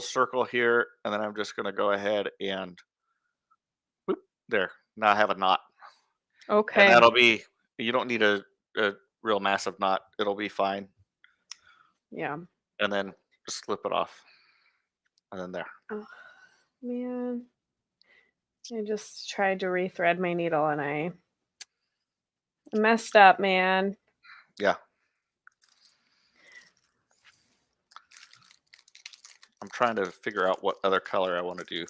circle here, and then I'm just going to go ahead and whoop, there. Now I have a knot. Okay. And that'll be, you don't need a real massive knot. It'll be fine. Yeah. And then just slip it off. And then there. Oh, man. I just tried to rethread my needle and I messed up, man. Yeah. I'm trying to figure out what other color I want to do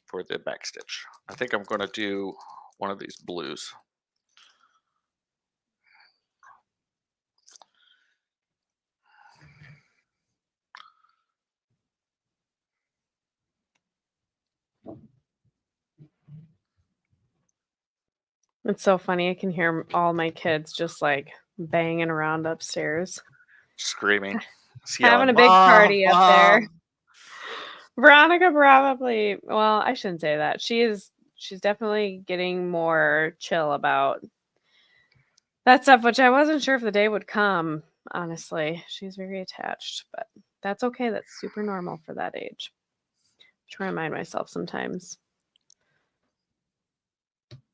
for the back stitch. I think I'm going to do one of these blues. It's so funny. I can hear all my kids just like banging around upstairs. Screaming. Having a big party up there. Veronica probably, well, I shouldn't say that. She's definitely getting more chill about that stuff, which I wasn't sure if the day would come, honestly. She's very attached, but that's okay. That's super normal for that age. I try to remind myself sometimes.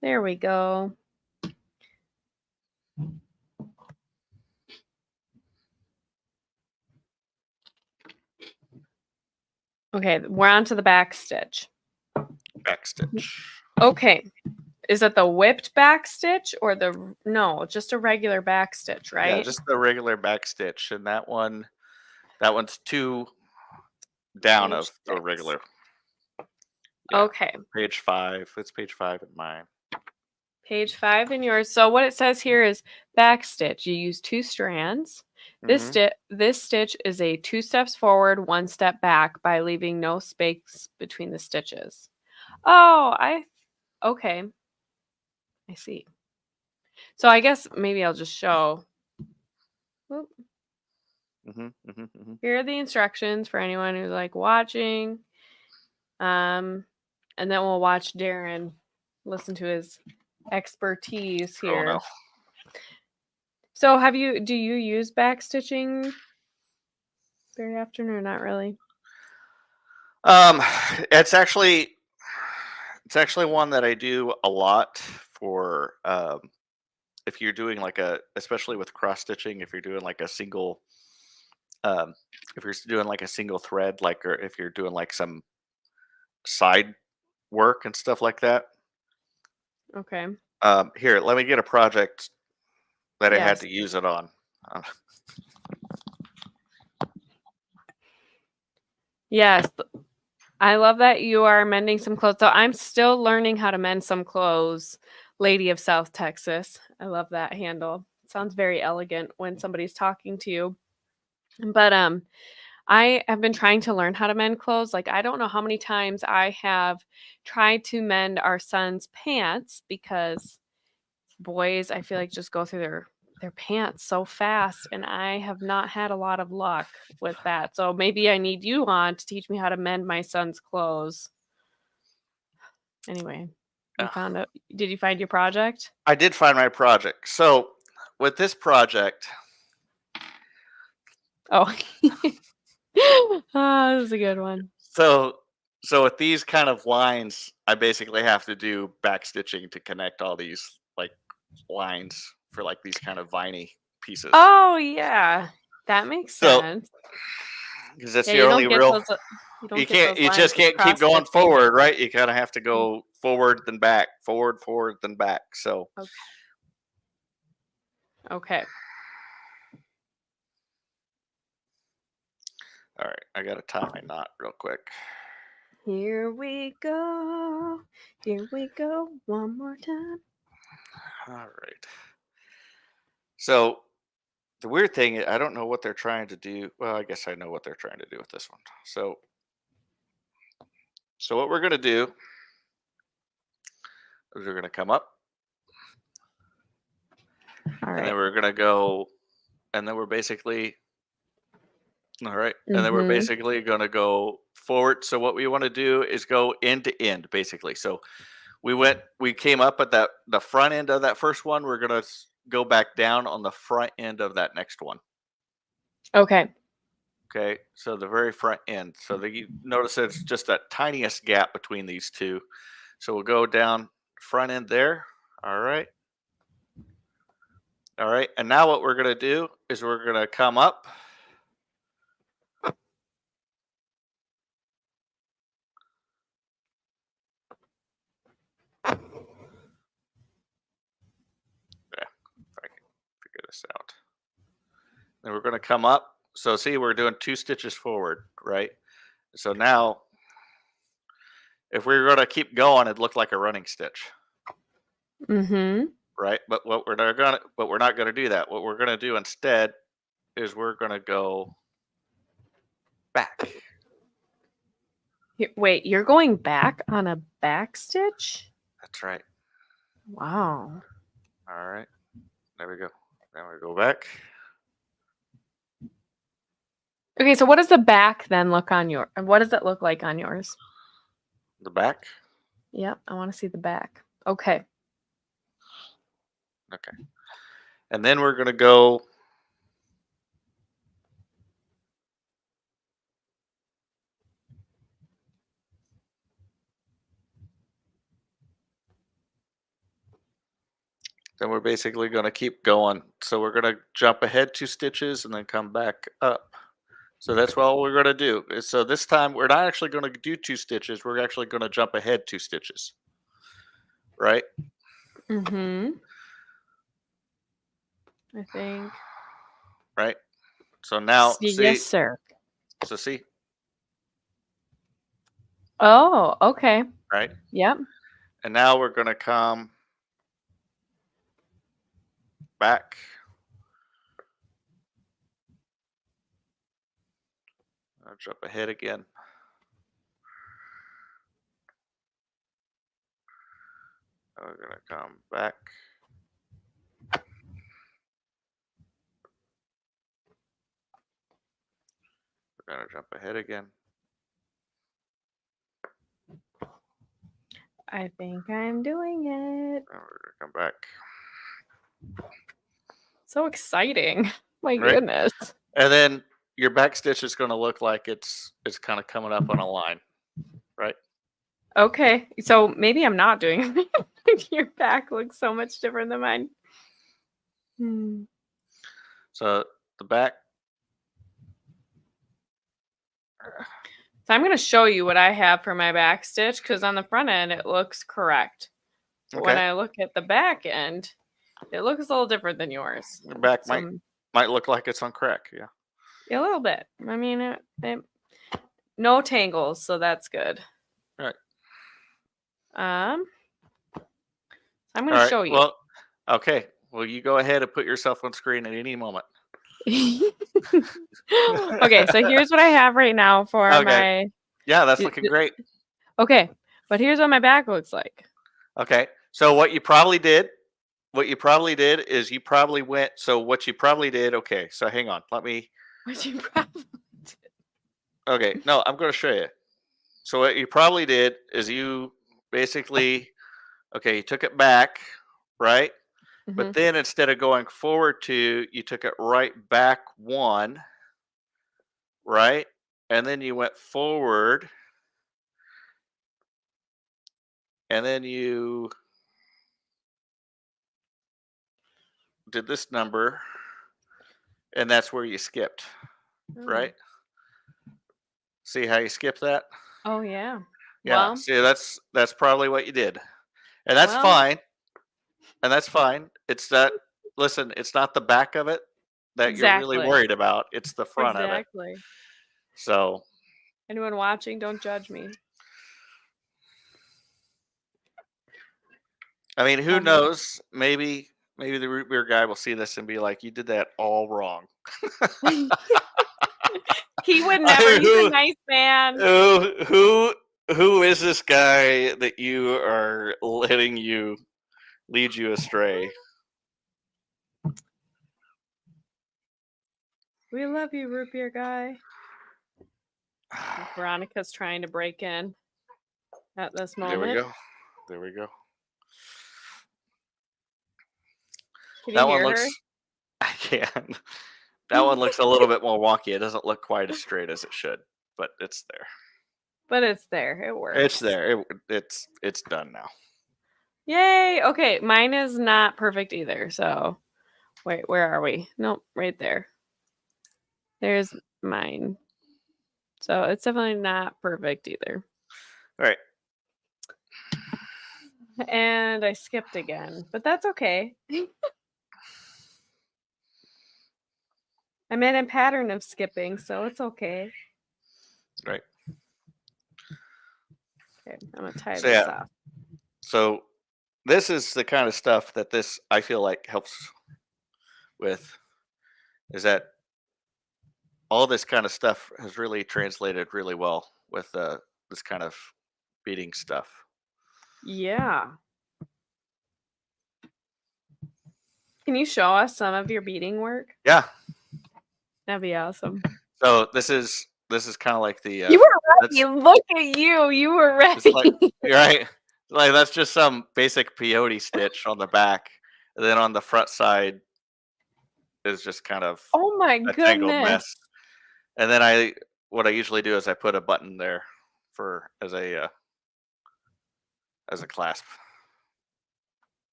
There we go. Okay, we're on to the back stitch. Back stitch. Okay. Is it the whipped back stitch or just a regular back stitch, right? Yeah, just the regular back stitch. And that one's 2 down Page of the 6. regular. Yeah. Okay. Page 5. It's page 5 in mine. Page 5 in yours. So what it says here is back stitch. You use 2 strands. This stitch is a 2 steps forward, 1 step back by leaving no space between the stitches. Oh, okay. I see. So I guess maybe I'll just show. Whoop. Here are the instructions for anyone who's like watching. And then we'll watch Darren listen to his expertise here. Oh, no. So do you use back stitching very often or not really? It's actually one that I do a lot for if you're doing especially with cross stitching, if you're doing like a single if you're doing like a single thread, or if you're doing like some side work and stuff like that. Okay. Here, let me get a project that I had Yes. to use it on. Yes. I love that you are mending some clothes. So I'm still learning how to mend some clothes, Lady of South Texas. I love that handle. It sounds very elegant when somebody's talking to you. But I have been trying to learn how to mend clothes. Like, I don't know how many times I have tried to mend our son's pants because boys, I feel like, just go through their pants so fast, and I have not had a lot of luck with that. So maybe I need you on to teach me how to mend my son's clothes. Anyway, did you find your project? I did find my project. So with this project, Oh, this is a good one. so with these kind of lines, I basically have to do back stitching to connect all these lines for these kind of viney pieces. Oh yeah, that makes sense. Because that's the only real. You just can't keep going forward, right? You kind of have to go forward then back, forward then back. So. Okay. All right, I gotta tie my knot real quick. Here we go. Here we go. One more time. All right. So The weird thing is I don't know what they're trying to do. Well, I guess I know what they're trying to do with this one. So what we're gonna do is we're gonna come up, All and then right. we're gonna go, and then we're basically all right, and then we're Mm-hmm. basically gonna go forward. So what we want to do is go end to end, basically. So we came up at the front end of that first one. We're gonna go back down on the front end of that next one. Okay. Okay, so the very front end. So you notice it's just that tiniest gap between these two. So we'll go down front end there. All right. All right. And now what we're going to do is we're going to come up. Yeah, if I can figure this out. Then we're going to come up. So see, we're doing 2 stitches forward, right? So now, if we were going to keep going, it'd look like a running stitch, Mm-hmm. right? But we're not going to do that. What we're going to do instead is we're going to go back. Wait, you're going back on a back stitch? That's right. Wow. All right. There we go. Then we go back. Okay, so what does the back then look on your? What does it look like on yours? The back. Yep, I want to see the back. Okay. Okay. And then we're going to go then we're basically going to keep going. So we're going to jump ahead 2 stitches and then come back up. So that's all we're going to do. So this time we're not actually going to do 2 stitches. We're actually going to jump ahead 2 stitches. Right? Mm-hmm. I think. Right? So now see. Yes, sir. So see. Oh, okay. Right? Yep. And now we're going to come back. I'll jump ahead again. We're going to come back. We're going to jump ahead again. I think I'm doing it. And we're going to come back. So exciting. My Right? goodness. And then your back stitch is going to look like it's kind of coming up on a line, right? Okay. So maybe I'm not doing it. Your back looks so much different than mine. Hmm. So the back. So I'm going to show you what I have for my back stitch because on the front end it looks correct. But when Okay. I look at the back end, it looks a little different than yours. The back So, might look like it's on crack, yeah. a little bit. I mean, no tangles, so that's good. Right. I'm All going to right. show you. Well, okay. Well, you go ahead and put yourself on screen at any moment. Okay, so here's what I have right now for Okay. my. Yeah, that's looking great. Okay, but here's what my back looks like. Okay. So what you probably did is you probably went. So what you probably did. Okay. So hang on. Let me. What you probably did. Okay. No, I'm going to show you. So what you probably did is you basically. Okay, you took it back, right? But then instead of going forward 2, you took it right back 1, right? And then you went forward. And then you did this number. And that's where you skipped, right? See how you skipped that? Oh yeah. Yeah. Well, See, that's probably what you did. And that's well, fine. And that's fine. It's that listen, it's not the back of it that you're really exactly. worried about. It's the front of it. Exactly. So Anyone watching, don't judge me. I mean, who knows? Maybe maybe the root beer guy will see this and be like, "You did that all wrong." He would never. He's a nice man. Who is this guy that you are letting lead you astray? We love you, root beer guy. Veronica's trying to break in at this moment. There we go. Can you That hear one looks. her? I can. That one looks a little bit more wonky. It doesn't look quite as straight as it should, but it's there. But it's there. It works. It's there. It's done now. Yay! Okay, mine is not perfect either. So, wait, where are we? Nope, right there. There's mine. So it's definitely not perfect either. All right. And I skipped again, but that's okay. I'm in a pattern of skipping, so it's okay. Right. Okay, I'm gonna tie So, this yeah. off. So this is the kind of stuff that this I feel like helps with, is that all this kind of stuff has really translated really well with this kind of beading stuff. Yeah. Can you show us some of your beading work? Yeah. That'd be awesome. So this is kind of like the You were ready. Look at you. You were ready. Right. Like that's just some basic peyote stitch on the back, and then on the front side is just kind of Oh my a tangled goodness. mess. And then what I usually do is I put a button there as a clasp.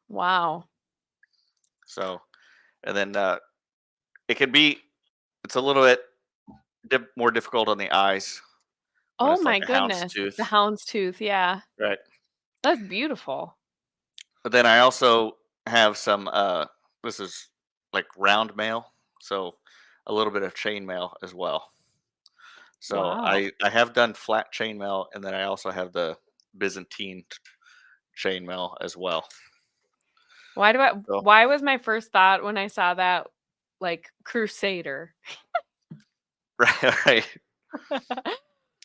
Wow. So, and then it's a little bit more difficult on the eyes. Oh it's my like a hound's goodness. tooth. The hound's tooth, yeah. Right. That's beautiful. But then I also have some this is like round mail, so a little bit of chain mail as well. So Wow. I have done flat chain mail, and then I also have the Byzantine chain mail as well. Why was my first thought when I saw that like Crusader? Right.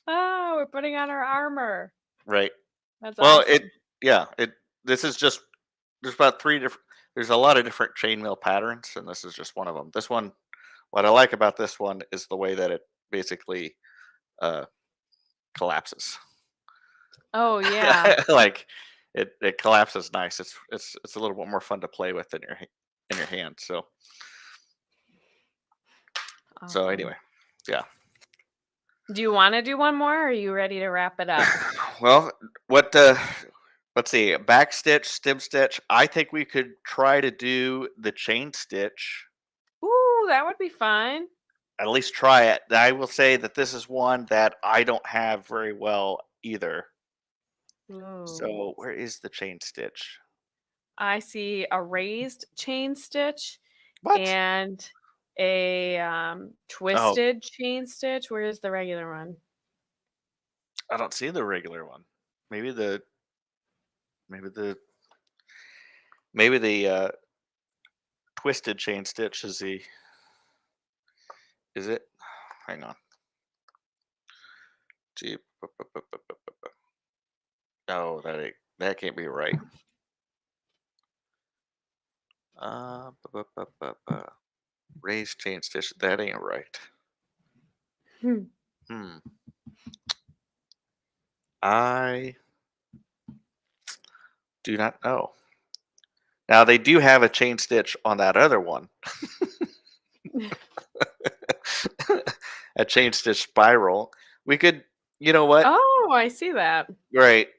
Oh, we're putting on our armor. Right. That's Well, awesome. this is just there's about there's a lot of different chainmail patterns, and this is just one of them. This one, what I like about this one is the way that it basically collapses. Oh yeah. Like it collapses nice. It's a little bit more fun to play with in your hand. So Awesome. Anyway, yeah. Do you want to do one more, or are you ready to wrap it up? Well, let's see, back stitch, stem stitch. I think we could try to do the chain stitch. Ooh, that would be fun. At least try it. I will say that this is one that I don't have very well either. Ooh. So where is the chain stitch? I see a raised chain stitch. What? And a twisted chain stitch. Where is the regular one? I don't see the regular one. Maybe the twisted chain stitch is it? Hang on. Gee. Oh, that can't be right. Raised chain stitch. That ain't right. I do not know. Now they do have a chain stitch on that other one. A chain stitch spiral. We could, you know what? Oh, I see that. Right.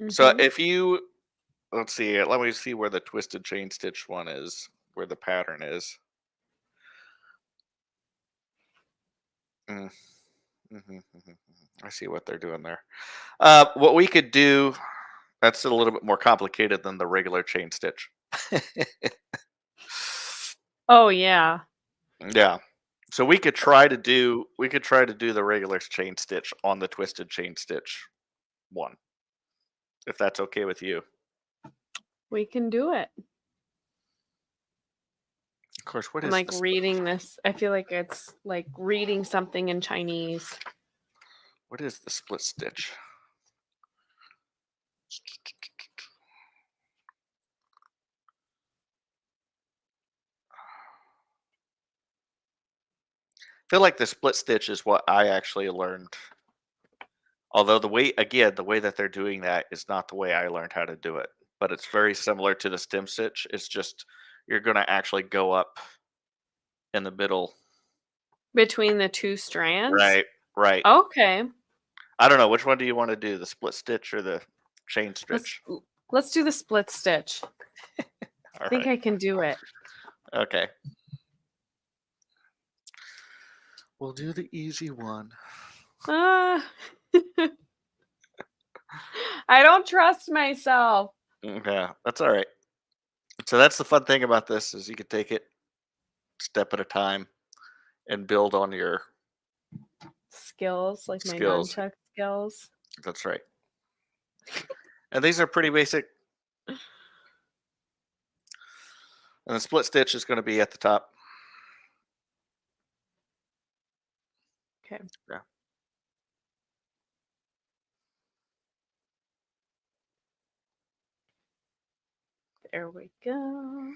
So if you, let's see, let me see where the twisted chain stitch one is, where the pattern is. I see what they're doing there. What we could do, that's a little bit more complicated than the regular chain stitch. Oh yeah. Yeah. So we could try to do the regular chain stitch on the twisted chain stitch one. If that's okay with you. We can do it. Of course, what I'm is like this? reading this. I feel like it's like reading something in Chinese. What is the split stitch? I feel like the split stitch is what I actually learned. Although the way that they're doing that is not the way I learned how to do it, but it's very similar to the stem stitch. It's just you're going to actually go up in the middle. Between the two strands? Right, right. Okay. I don't know, which one do you want to do, the split stitch or the chain stitch? Let's do the split stitch. All I think right. I can do it. Okay. We'll do the easy one. I don't trust myself. Yeah, that's all right. So that's the fun thing about this is you can take it step at a time and build on your Skills, like my skills. nunchuck skills. That's right. And these are pretty basic. And the split stitch is going to be at the top. Okay. Yeah. There we go.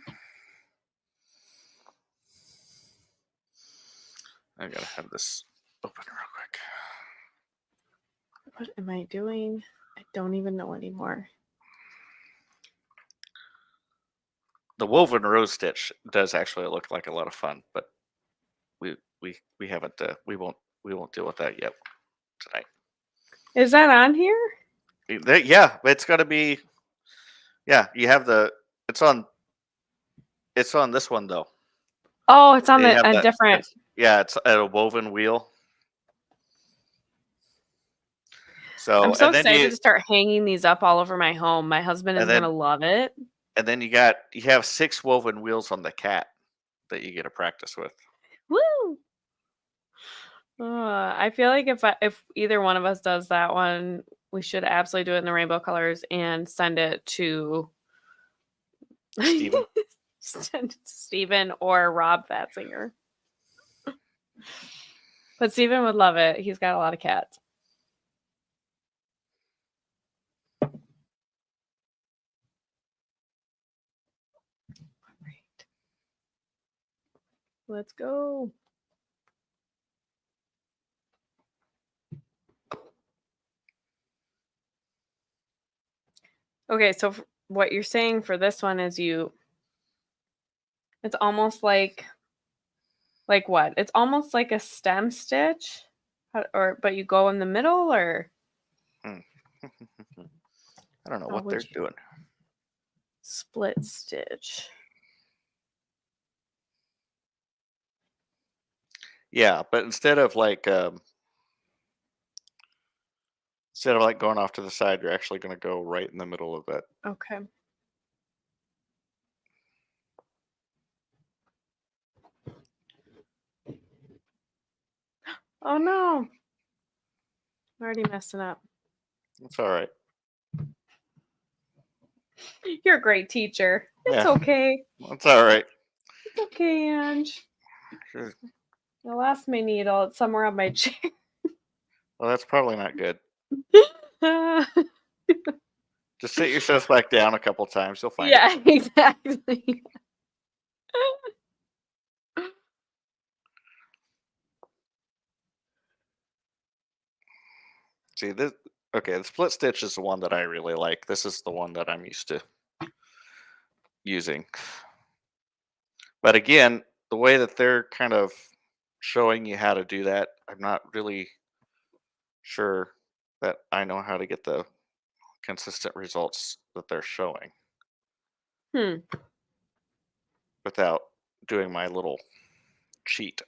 I gotta have this open real quick. What am I doing? I don't even know anymore. The woven rose stitch does actually look like a lot of fun, but we haven't we won't deal with that yet tonight. Is that on here? Yeah, it's got to be. Yeah, you have it's on this one though. Oh, it's on They have a different. It's a woven wheel. So I'm so and then excited to start hanging these up all over my home. My husband is and then- gonna love it. and then you have 6 woven wheels on the cat that you get to practice with. Woo! I feel like if either one of us does that one, we should absolutely do it in the rainbow colors and send it to Steven. send it to Steven or Rob Fatzinger. But Steven would love it. He's got a lot of cats. Right. Let's go. Okay, so what you're saying for this one is it's almost like what? It's almost like a stem stitch, but you go in the middle, or I don't know how what would they're you- doing. split stitch. Yeah, but instead of like going off to the side, you're actually going to go right in the middle of that. Okay. Oh no. I'm already messing up. It's all right. You're a great teacher. It's Yeah. okay. It's all right. It's okay, Ange. Sure. I lost my needle. It's somewhere on my chair. Well, that's probably not good. Just sit yourself back down a couple times. You'll find it. Yeah, exactly. See this? Okay, the split stitch is the one that I really like. This is the one that I'm used to using. But again, the way that they're kind of showing you how to do that, I'm not really sure that I know how to get the consistent results that they're showing without doing my little cheat,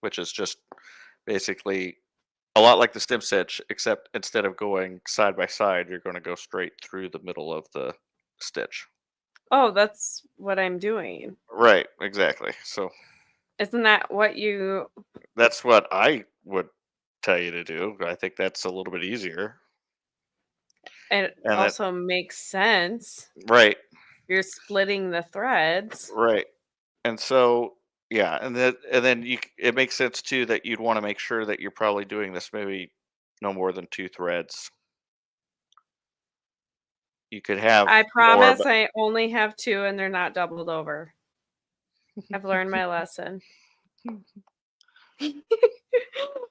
which is just basically a lot like the stem stitch, except instead of going side by side, you're going to go straight through the middle of the stitch. Oh, that's what I'm doing. Right, exactly. So Isn't that what you... that's what I would tell you to do. I think that's a little bit easier. It And also makes sense. Right, You're splitting the threads. right. And so Yeah, and then it makes sense too that you'd want to make sure that you're probably doing this maybe no more than 2 threads. You could have I more, promise but I only have 2 and they're not doubled over. I've learned my lesson.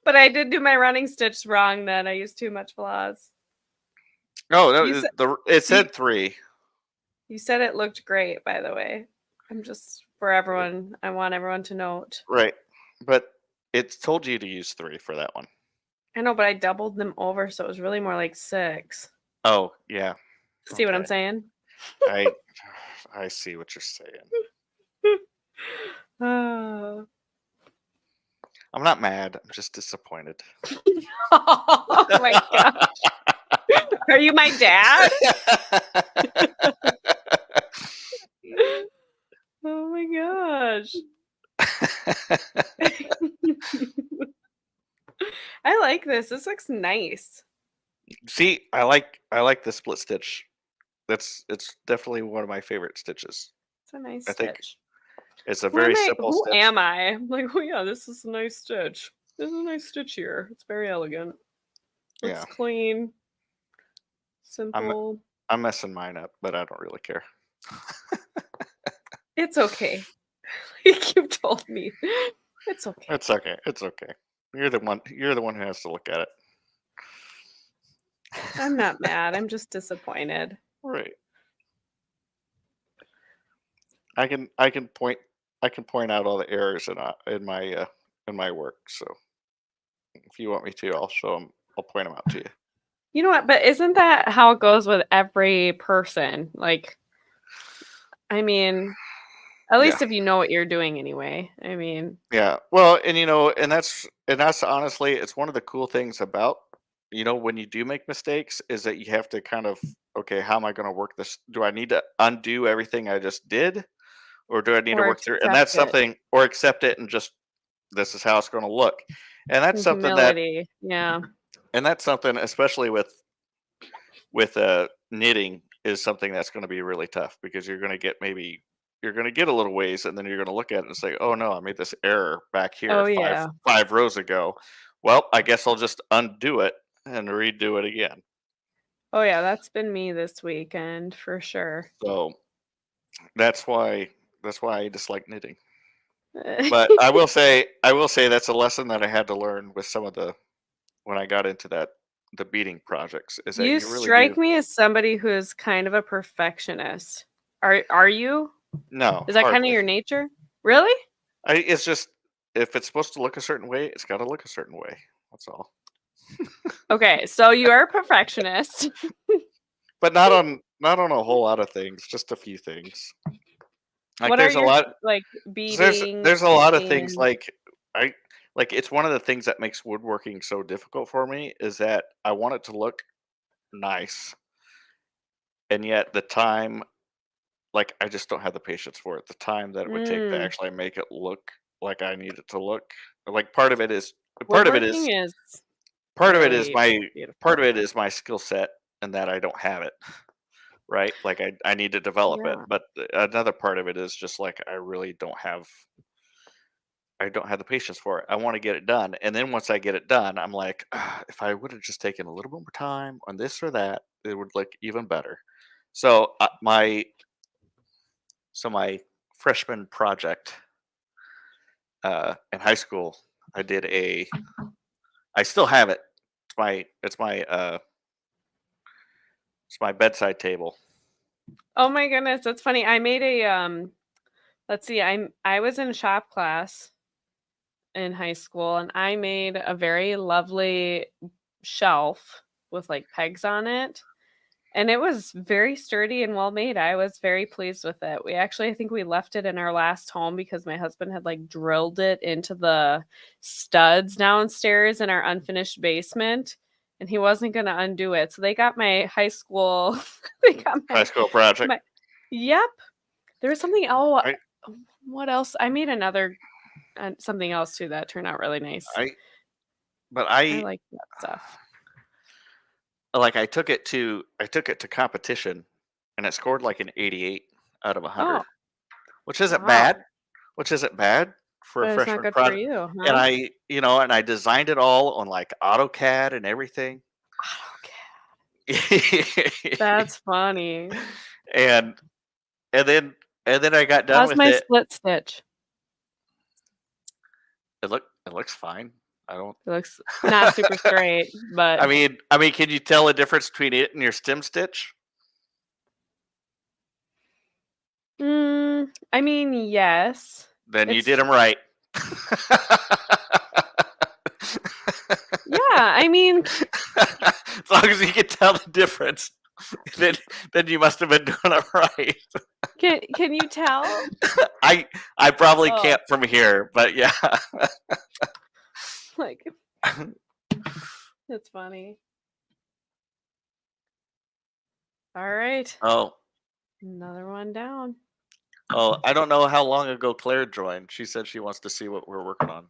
But I did do my running stitch wrong then. I used too much floss. no, You no, said it you, said 3. you said it looked great, by the way. I'm just for everyone. I want everyone to note. Right. But it told you to use 3 for that one. I know, but I doubled them over, so it was really more like 6. Oh, yeah. See what I'm Okay. saying? I see what you're saying. Oh. I'm not mad. I'm just disappointed. Oh my gosh. Are you my dad? Oh my gosh. I like this. This looks nice. See, I like the split stitch. It's definitely one of my favorite stitches. It's a nice I think stitch. it's a very simple Who stitch. am I? I'm like, oh yeah, this is a nice stitch. This is a nice stitch here. It's very elegant. Looks Yeah. clean. I'm Simple. I'm messing mine up, but I don't really care. It's okay. Like you told me. It's okay. It's okay. It's okay. You're the one who has to look at it. I'm not mad. I'm just disappointed. Right. I can point out all the errors in my work. So if you want me to, I'll show them. I'll point them out to you. You know what? But isn't that how it goes with every person? Like, I mean, at least Yeah. if you know what you're doing anyway. I mean, Yeah. Well, and that's honestly, it's one of the cool things about, when you do make mistakes is that you have to kind of, okay, how am I going to work this? Do I need to undo everything I just did, or do I need to or work through? And that's accept it something, or accept it and just this is how it's going to look. And that's in something that, humility. Yeah. and that's something, especially with knitting, is something that's going to be really tough because you're going to get a little ways and then you're going to look at it and say, oh no, I made this error back here Oh five yeah. 5 rows ago. Well, I guess I'll just undo it and redo it again. Oh yeah, that's been me this weekend for sure. So that's why I dislike knitting. But I will say that's a lesson that I had to learn with some of when I got into the beading projects, is that You you really do. strike me as somebody who is kind of a perfectionist. Are you? No, Is that kind of hardly. your nature? Really? It's just, if it's supposed to look a certain way, it's got to look a certain way. That's all. Okay, so you are a perfectionist. But not on a whole lot of things, just a few things. Like What are there's a your lot like there's beading, there's a lot of things stitching? like I it's one of the things that makes woodworking so difficult for me, is that I want it to look nice, and yet the time, like, I just don't have the patience for it. The time that it would take to Mm, actually make it look like I need it to look. Like part of it is part of it is woodworking is part of it is really my part of beautiful. it is my skill set, and that I don't have it. Right? Like I need to develop it. Yeah. But another part of it is just like I don't have the patience for it. I want to get it done. And then once I get it done, I'm like, if I would have just taken a little bit more time on this or that, it would look even better. So my freshman project in high school, I did I still have it. It's my bedside table. Oh my goodness, that's funny. I made a let's see, I was in shop class in high school and I made a very lovely shelf with like pegs on it. And it was very sturdy and well made. I was very pleased with it. I think we left it in our last home because my husband had like drilled it into the studs downstairs in our unfinished basement and he wasn't going to undo it. So they got my high school they got High school project. my Yep. There was something I what else? I made another something else too that turned out really nice. I but I I like that stuff. like I took it to competition, and it scored like an 88 out of 100, Oh, which isn't wow. bad. Which isn't bad. for a But it's not freshman good for project, you, and huh? I designed it all on like AutoCAD and everything. Okay. That's funny. and and then I got done How's with my it. split stitch? It looks fine. I don't. It looks not super straight, but I mean, can you tell a difference between it and your stem stitch? I mean, yes. Then you It's did them right. yeah, I mean, As long as you can tell the difference, then you must have been doing it right. can you tell? I probably Oh, can't from here, but yeah. like that's funny. All right. Oh, Another one down. I don't know how long ago Claire joined. She said she wants to see what we're working on.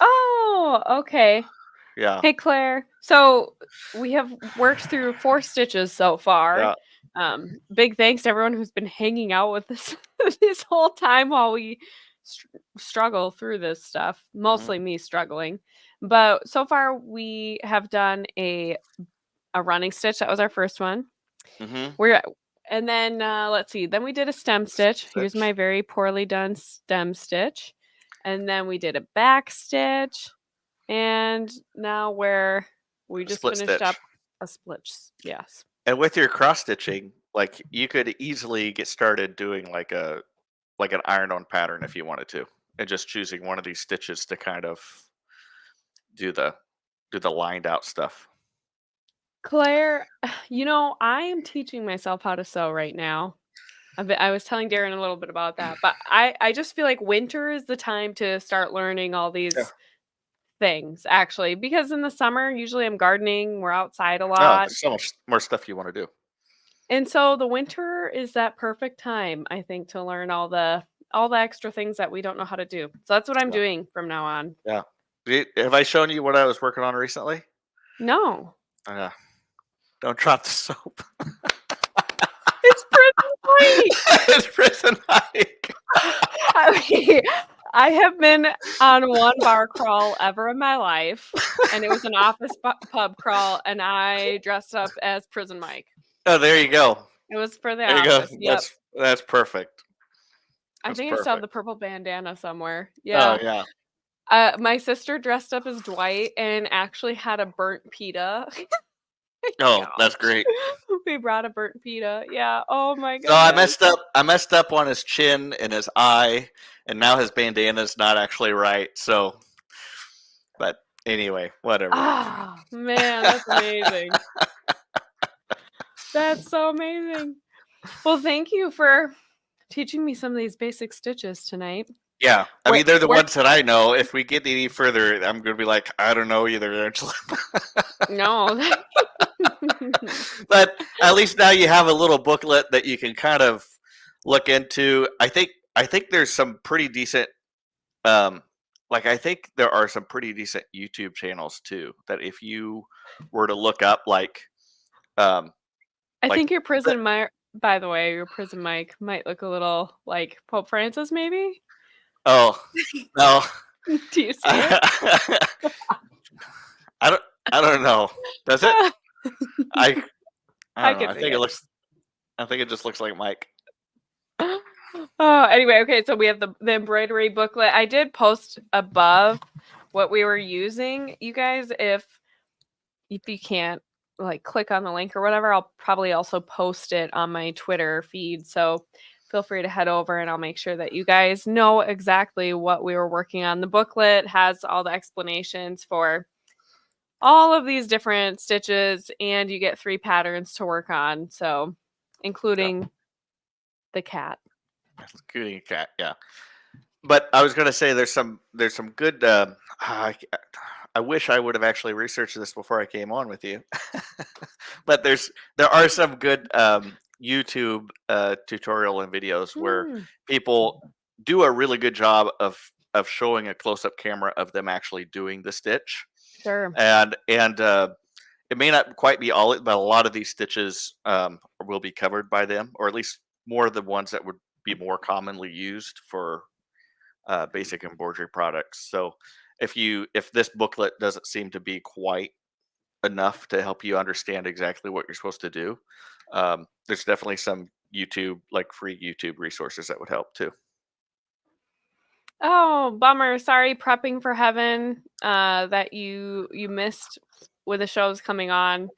Oh, okay. Yeah. Hey Claire. So we have worked through 4 stitches so far. Yeah. Big thanks to everyone who's been hanging out with us this whole time while we struggle through this stuff. Mostly me struggling. But so far we have done a running stitch. That was our first one. Mm-hmm. And then let's see. Then we did a stem stitch. Here's my very poorly done stem stitch. And then we did a back stitch. And now we just Split finished stitch. up a split. Yes. And with your cross stitching, like you could easily get started doing like an iron-on pattern if you wanted to, and just choosing one of these stitches to kind of do the lined out stuff. Claire, I am teaching myself how to sew right now. I was telling Darren a little bit about that, but I just feel like winter is the time to start learning all these things, actually, because in the summer, usually I'm gardening, we're outside a Oh, lot. there's so much more stuff you want to do. And so the winter is that perfect time, I think, to learn all the extra things that we don't know how to do. So that's what I'm doing from now on. Yeah. Have I shown you what I was working on recently? No. Don't drop the soap. It's Prison Hike. It's Prison Hike. I have been on one bar crawl ever in my life, and it was an office pub crawl, and I dressed up as Prison Mike. Oh, there you go. It was for the There you office. go. Yep. That's perfect. I think I still have the purple bandana somewhere. Yeah. Yeah. Oh, yeah. My sister dressed up as Dwight and actually had a burnt pita. Oh, that's great. We brought a burnt pita. Yeah. Oh my god. So I messed up on his chin and his eye, and now his bandana's not actually right. So, but anyway, whatever. Ah, man, that's amazing. That's so amazing. Well, thank you for teaching me some of these basic stitches tonight. Yeah, I mean they're the ones that I know. If we get any further, I'm going to be like, I don't know either, Angela. No. But at least now you have a little booklet that you can kind of look into. I think there's some pretty decent, I think there are some pretty decent YouTube channels too. That if you were to look up, I think your prison Mike. By the way, your prison Mike might look a little like Pope Francis, maybe. Oh no! Do you see it? I don't know. Does it? I don't know. I think it just looks like Mike. Oh, anyway, okay. So we have the embroidery booklet. I did post above what we were using. You guys, if you can't click on the link or whatever, I'll probably also post it on my Twitter feed. So feel free to head over and I'll make sure that you guys know exactly what we were working on. The booklet has all the explanations for all of these different stitches, and you get 3 patterns to work on. So including the cat. Including a cat, yeah. But I was going to say there's some good. I wish I would have actually researched this before I came on with you. But there are some good YouTube tutorial and videos where people do a really good job of showing a close-up camera of them actually doing the stitch. Sure. And it may not quite be all, but a lot of these stitches will be covered by them, or at least more of the ones that would be more commonly used for basic embroidery products. So if this booklet doesn't seem to be quite enough to help you understand exactly what you're supposed to do, there's definitely some free YouTube resources that would help too. Oh, bummer. Sorry, prepping for heaven. That you missed with the shows coming on.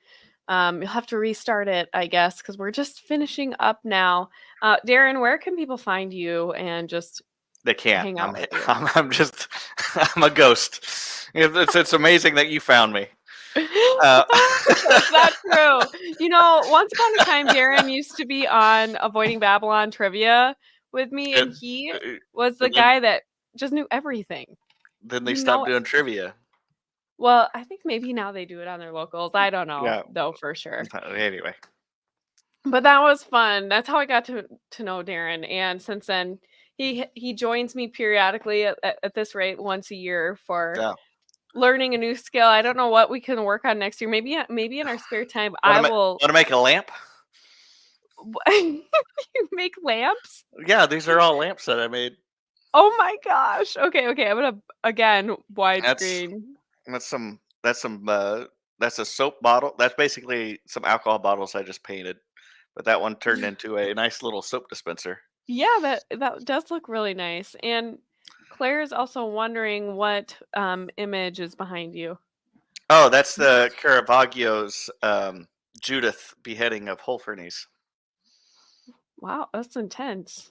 You'll have to restart it, I guess, because we're just finishing up now. Darren, where can people find you and just They can't. hang out with you? I'm just I'm a ghost. It's amazing that you found me. That's not true. Once upon a time, Darren used to be on Avoiding Babylon Trivia with me, and he was the and then- guy that just knew everything. Then they You stopped know- doing trivia. Well, I think maybe now they do it on their locals. I don't know, Yeah. though, for sure. Anyway, But that was fun. That's how I got to know Darren, and since then, he joins me periodically at this rate once a year for yeah. learning a new skill. I don't know what we can work on next year. Maybe in our spare time, I will Want to make a lamp? you make lamps. Yeah, these are all lamps that I made. Oh my gosh. Okay. I'm gonna again widescreen. That's a soap bottle. That's basically some alcohol bottles I just painted, but that one turned into a nice little soap dispenser. Yeah, that does look really nice. And Claire is also wondering what image is behind you. Oh, that's the Caravaggio's Judith beheading of Holofernes. Wow, that's intense.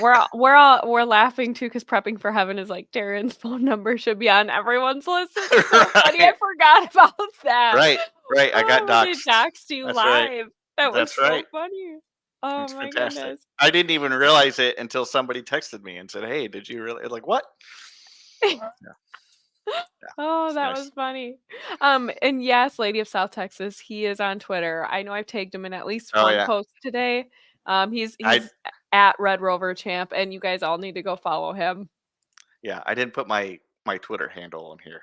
We're laughing too because prepping for heaven is like Darren's phone number should be on everyone's list. It's so funny. I forgot about that. Right. I got They doxxed. doxed you That's live. right. That was That's so right. funny. Oh It's my fantastic. goodness. I didn't even realize it until somebody texted me and said, "Hey, did you really?" Like, what? Oh, it's that nice. was funny. And yes, Lady of South Texas, he is on Twitter. I know I've tagged him in at least Oh, one yeah. post today. He's I at Red Rover Champ, and you guys all need to go follow him. I didn't put my Twitter handle on here.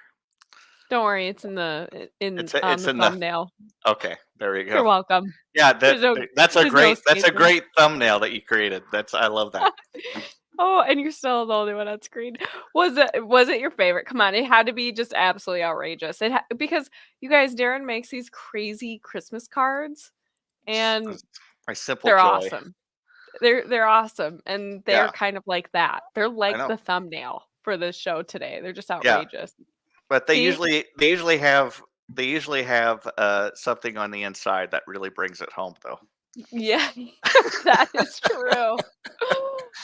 Don't worry, it's in the It's in the thumbnail. Okay, there you go. You're welcome. Yeah, There's that's a no great escaping. thumbnail that you created. I love that. Oh, and you're still the only one on screen. Was it your favorite? Come on, it had to be just absolutely outrageous. Because you guys, Darren makes these crazy Christmas cards, and My simple they're joy. awesome. They're awesome, and they're Yeah. kind of like that. They're like know. the thumbnail for this show today. They're just outrageous. But they See? usually have something on the inside that really brings it home, though. Yeah, that is true.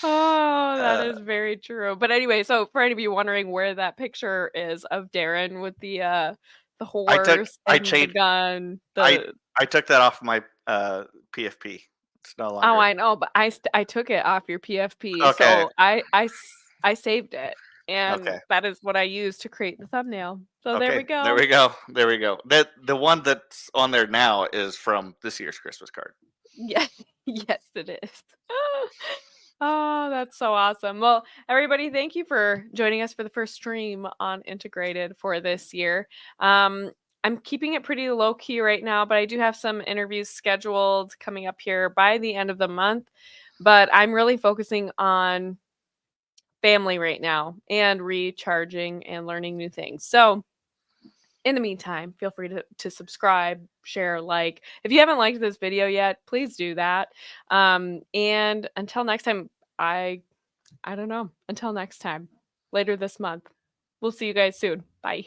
Oh, that Uh, is very true. But anyway, so for any of you wondering where that picture is of Darren with the horse I and the changed- gun, I took that off my PFP. It's no longer. Oh, I know, but I took it off your PFP, Okay. so I saved it, and Okay. that is what I used to create the thumbnail. So there we go. There we go. The one that's on there now is from this year's Christmas card. Yeah, yes, it is. Oh, that's so awesome. Well, everybody, thank you for joining us for the first stream on Integrated for this year. I'm keeping it pretty low key right now, but I do have some interviews scheduled coming up here by the end of the month. But I'm really focusing on family right now and recharging and learning new things. So in the meantime, feel free to subscribe, share, like. If you haven't liked this video yet, please do that. And until next time, I don't know. Until next time, later this month. We'll see you guys soon. Bye.